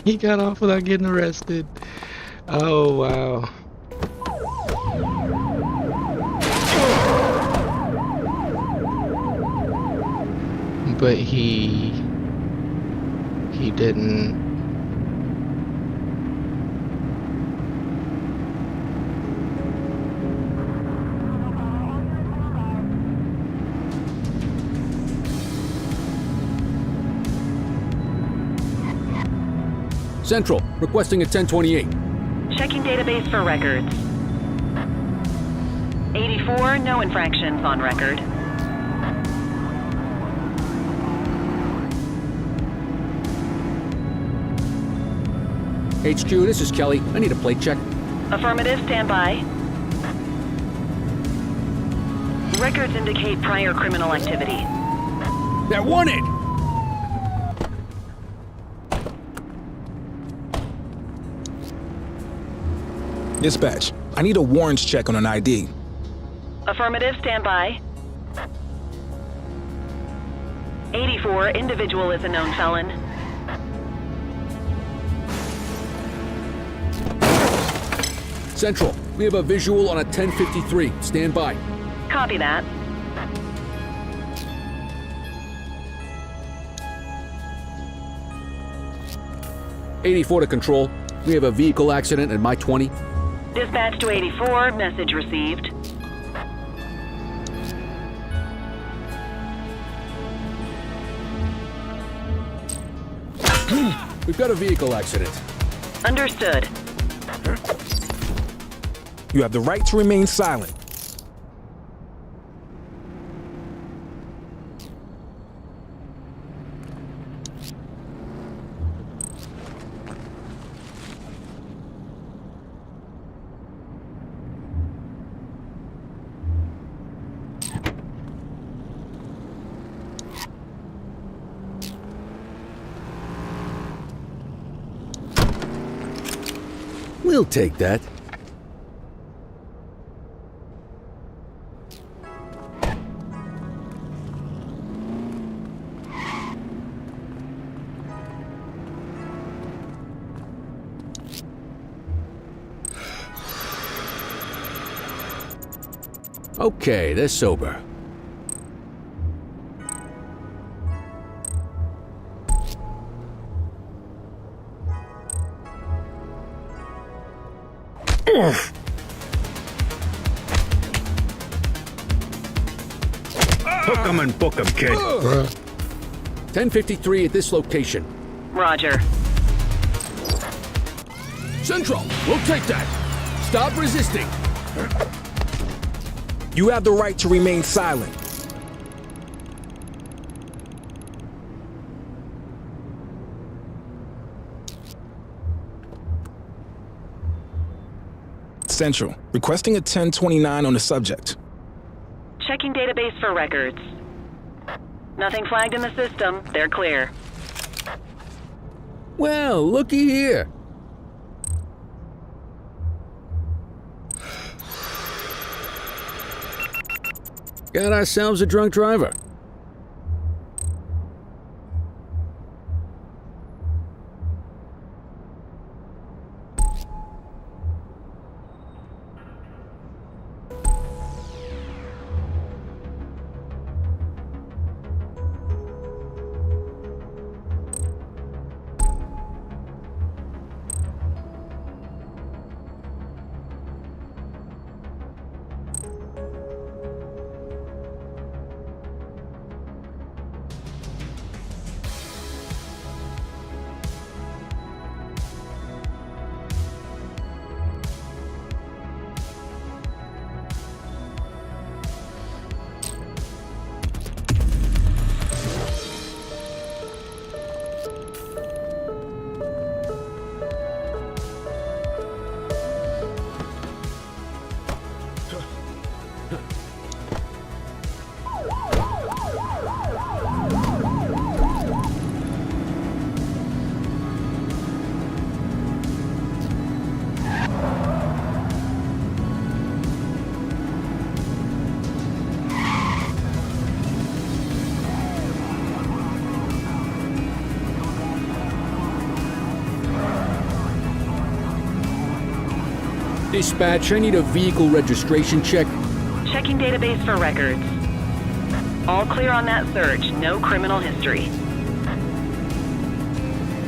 He got off without getting arrested. Oh, wow. But he didn't. Central, requesting a 1028. Checking database for records. 84, no infractions on record. HQ, this is Kelly. I need a plate check. Affirmative, stand by. Records indicate prior criminal activity. They're wanted! Dispatch, I need a warrants check on an ID. Affirmative, stand by. 84, individual is a known felon. Central, we have a visual on a 1053. Stand by. Copy that. '84 to control. We have a vehicle accident at my 20. Dispatch to 84, message received. We've got a vehicle accident. Understood. You have the right to remain silent. We'll take that. Okay, they're sober. Hook 'em and book 'em, kid. 1053 at this location. Roger. Central, we'll take that. Stop resisting. You have the right to remain silent. Central, requesting a 1029 on the subject. Checking database for records. Nothing flagged in the system. They're clear. Well, looky here. Got ourselves a drunk driver. Dispatch, I need a vehicle registration check. Checking database for records. All clear on that search. No criminal history.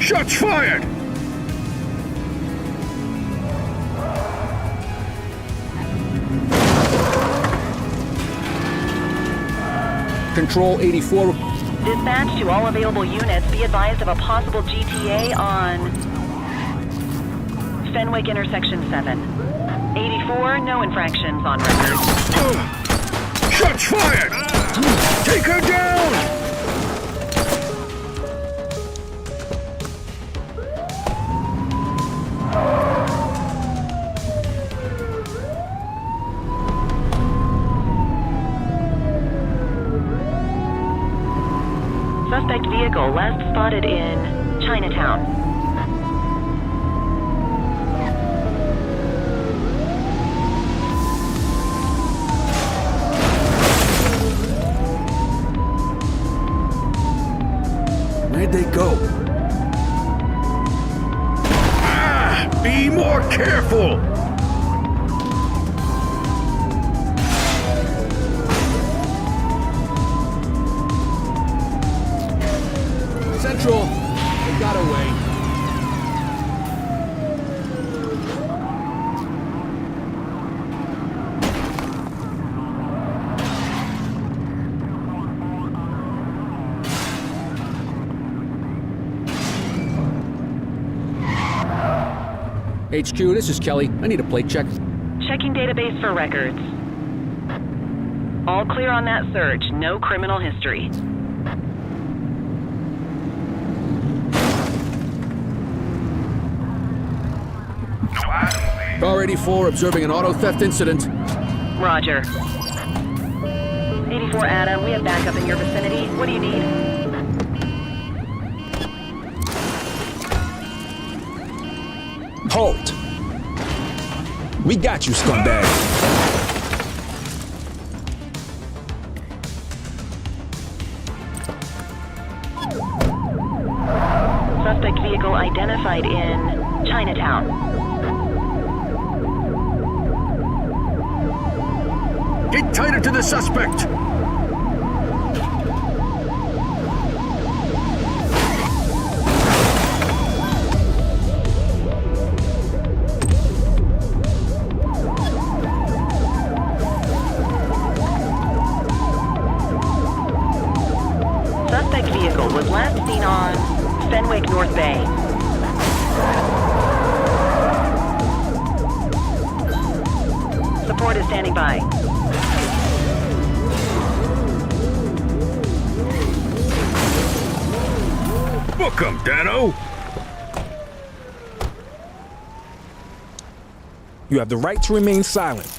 Shots fired! Control 84. Dispatch to all available units. Be advised of a possible GTA on Fenwick Intersection 7. 84, no infractions on record. Shots fired! Take her down! Suspect vehicle last spotted in Chinatown. Where'd they go? Ah! Be more careful! Central, they got away. HQ, this is Kelly. I need a plate check. Checking database for records. All clear on that search. No criminal history. Car 84 observing an auto theft incident. Roger. 84 Adam, we have backup in your vicinity. What do you need? Halt! We got you, scumbag! Suspect vehicle identified in Chinatown. Get tighter to the suspect! Suspect vehicle was last seen on Fenwick North Bay. Support is standing by. Book 'em, Dano! You have the right to remain silent.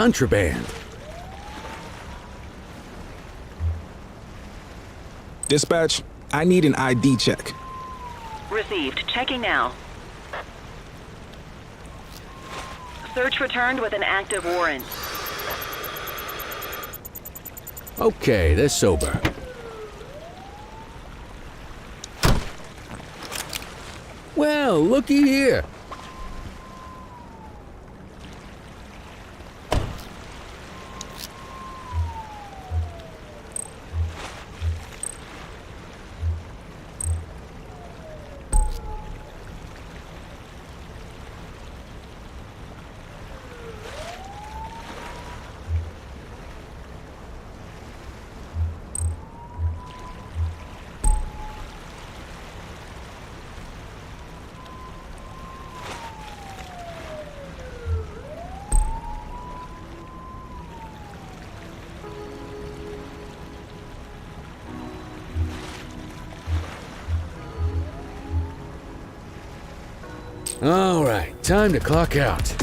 contraband. Dispatch, I need an ID check. Received. Checking now. Search returned with an active warrant. Okay, they're sober. Well, looky here. All right, time to clock out.